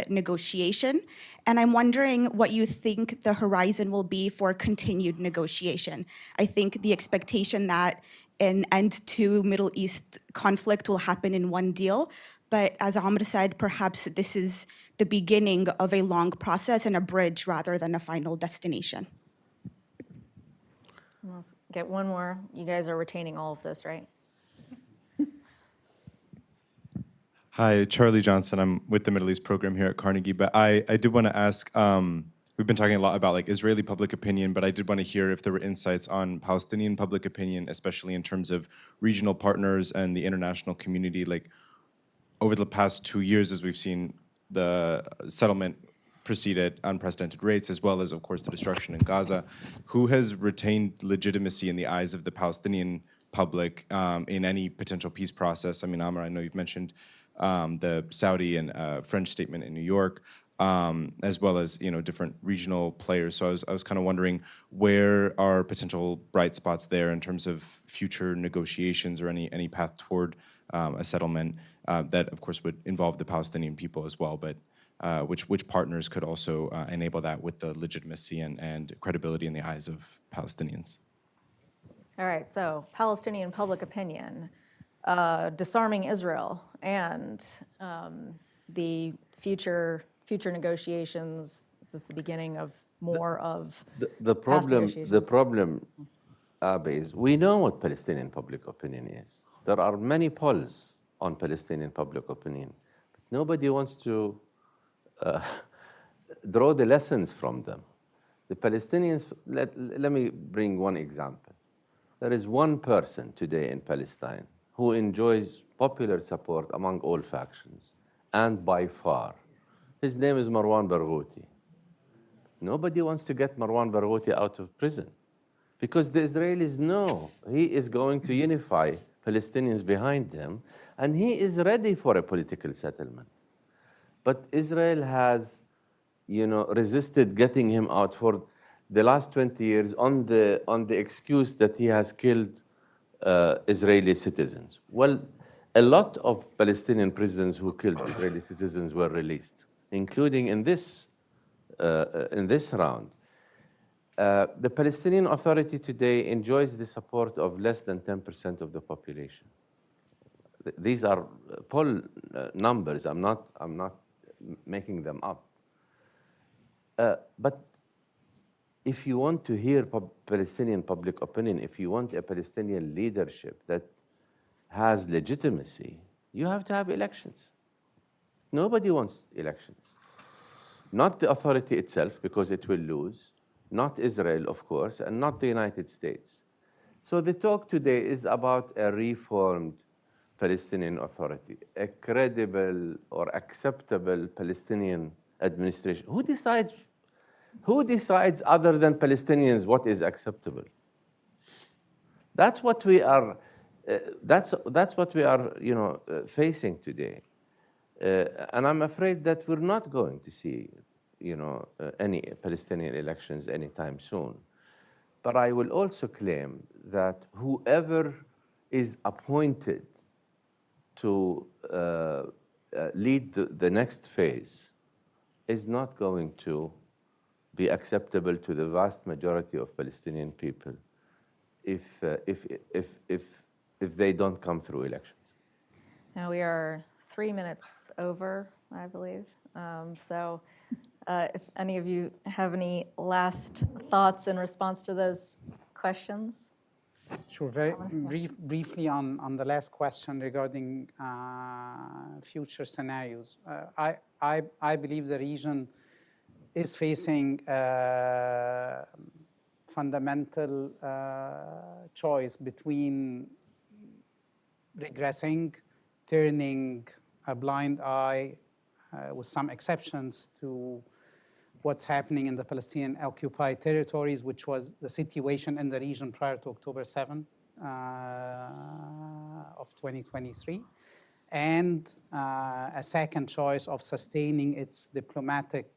negotiation. And I'm wondering what you think the horizon will be for continued negotiation. I think the expectation that an end to Middle East conflict will happen in one deal, but as Amr said, perhaps this is the beginning of a long process and a bridge rather than a final destination. Let's get one more. You guys are retaining all of this, right? Hi, Charlie Johnson. I'm with the Middle East program here at Carnegie, but I did want to ask, we've been talking a lot about like Israeli public opinion, but I did want to hear if there were insights on Palestinian public opinion, especially in terms of regional partners and the international community. Like over the past 2 years, as we've seen the settlement proceed at unprecedented rates, as well as, of course, the destruction in Gaza, who has retained legitimacy in the eyes of the Palestinian public in any potential peace process? I mean, Amr, I know you've mentioned the Saudi and French statement in New York, as well as different regional players. So I was kind of wondering, where are potential bright spots there in terms of future negotiations or any path toward a settlement that, of course, would involve the Palestinian people as well, but which partners could also enable that with the legitimacy and credibility in the eyes of Palestinians? All right, so Palestinian public opinion, disarming Israel, and the future negotiations. Is this the beginning of more of the problem, Abi, is we know what Palestinian public opinion is. There are many polls on Palestinian public opinion. Nobody wants to draw the lessons from them. The Palestinians, let me bring one example. There is one person today in Palestine who enjoys popular support among all factions, and by far. His name is Marwan Barghouti. Nobody wants to get Marwan Barghouti out of prison because the Israelis know he is going to unify Palestinians behind him, and he is ready for a political settlement. But Israel has, resisted getting him out for the last 20 years on the excuse that he has killed Israeli citizens. Well, a lot of Palestinian prisoners who killed Israeli citizens were released, including in this round. The Palestinian Authority today enjoys the support of less than 10% of the population. These are poll numbers. I'm not making them up. But if you want to hear Palestinian public opinion, if you want a Palestinian leadership that has legitimacy, you have to have elections. Nobody wants elections. Not the authority itself, because it will lose, not Israel, of course, and not the United States. So the talk today is about a reformed Palestinian Authority, a credible or acceptable Palestinian administration. Who decides other than Palestinians what is acceptable? That's what we are. That's what we are, facing today. And I'm afraid that we're not going to see, any Palestinian elections anytime soon. But I will also claim that whoever is appointed to lead the next phase is not going to be acceptable to the vast majority of Palestinian people if they don't come through elections. Now we are 3 minutes over, I believe. If any of you have any last thoughts in response to those questions? Sure. Very briefly on the last question regarding future scenarios. I believe the region is facing a fundamental choice between regressing, turning a blind eye, with some exceptions, to what's happening in the Palestinian occupied territories, which was the situation in the region prior to October 7 of 2023, and a second choice of sustaining its diplomatic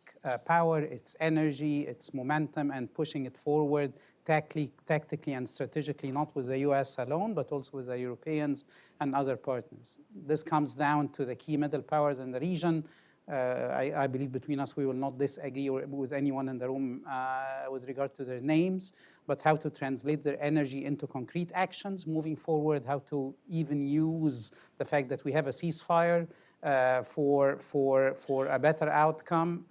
power, its energy, its momentum, and pushing it forward tactically and strategically, not with the US alone, but also with the Europeans and other partners. This comes down to the key middle powers in the region. I believe between us we will not disagree with anyone in the room with regard to their names, but how to translate their energy into concrete actions moving forward, how to even use the fact that we have a ceasefire for a better outcome,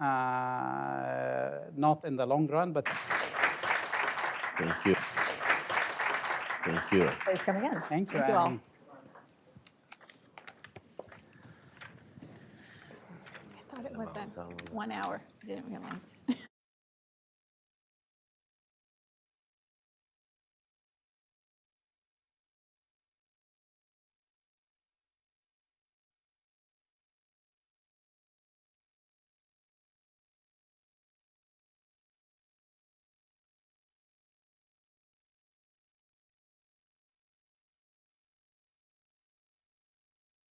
not in the long run, but... Thank you. Thank you. Please come again. Thank you all. I thought it was 1 hour. I didn't realize.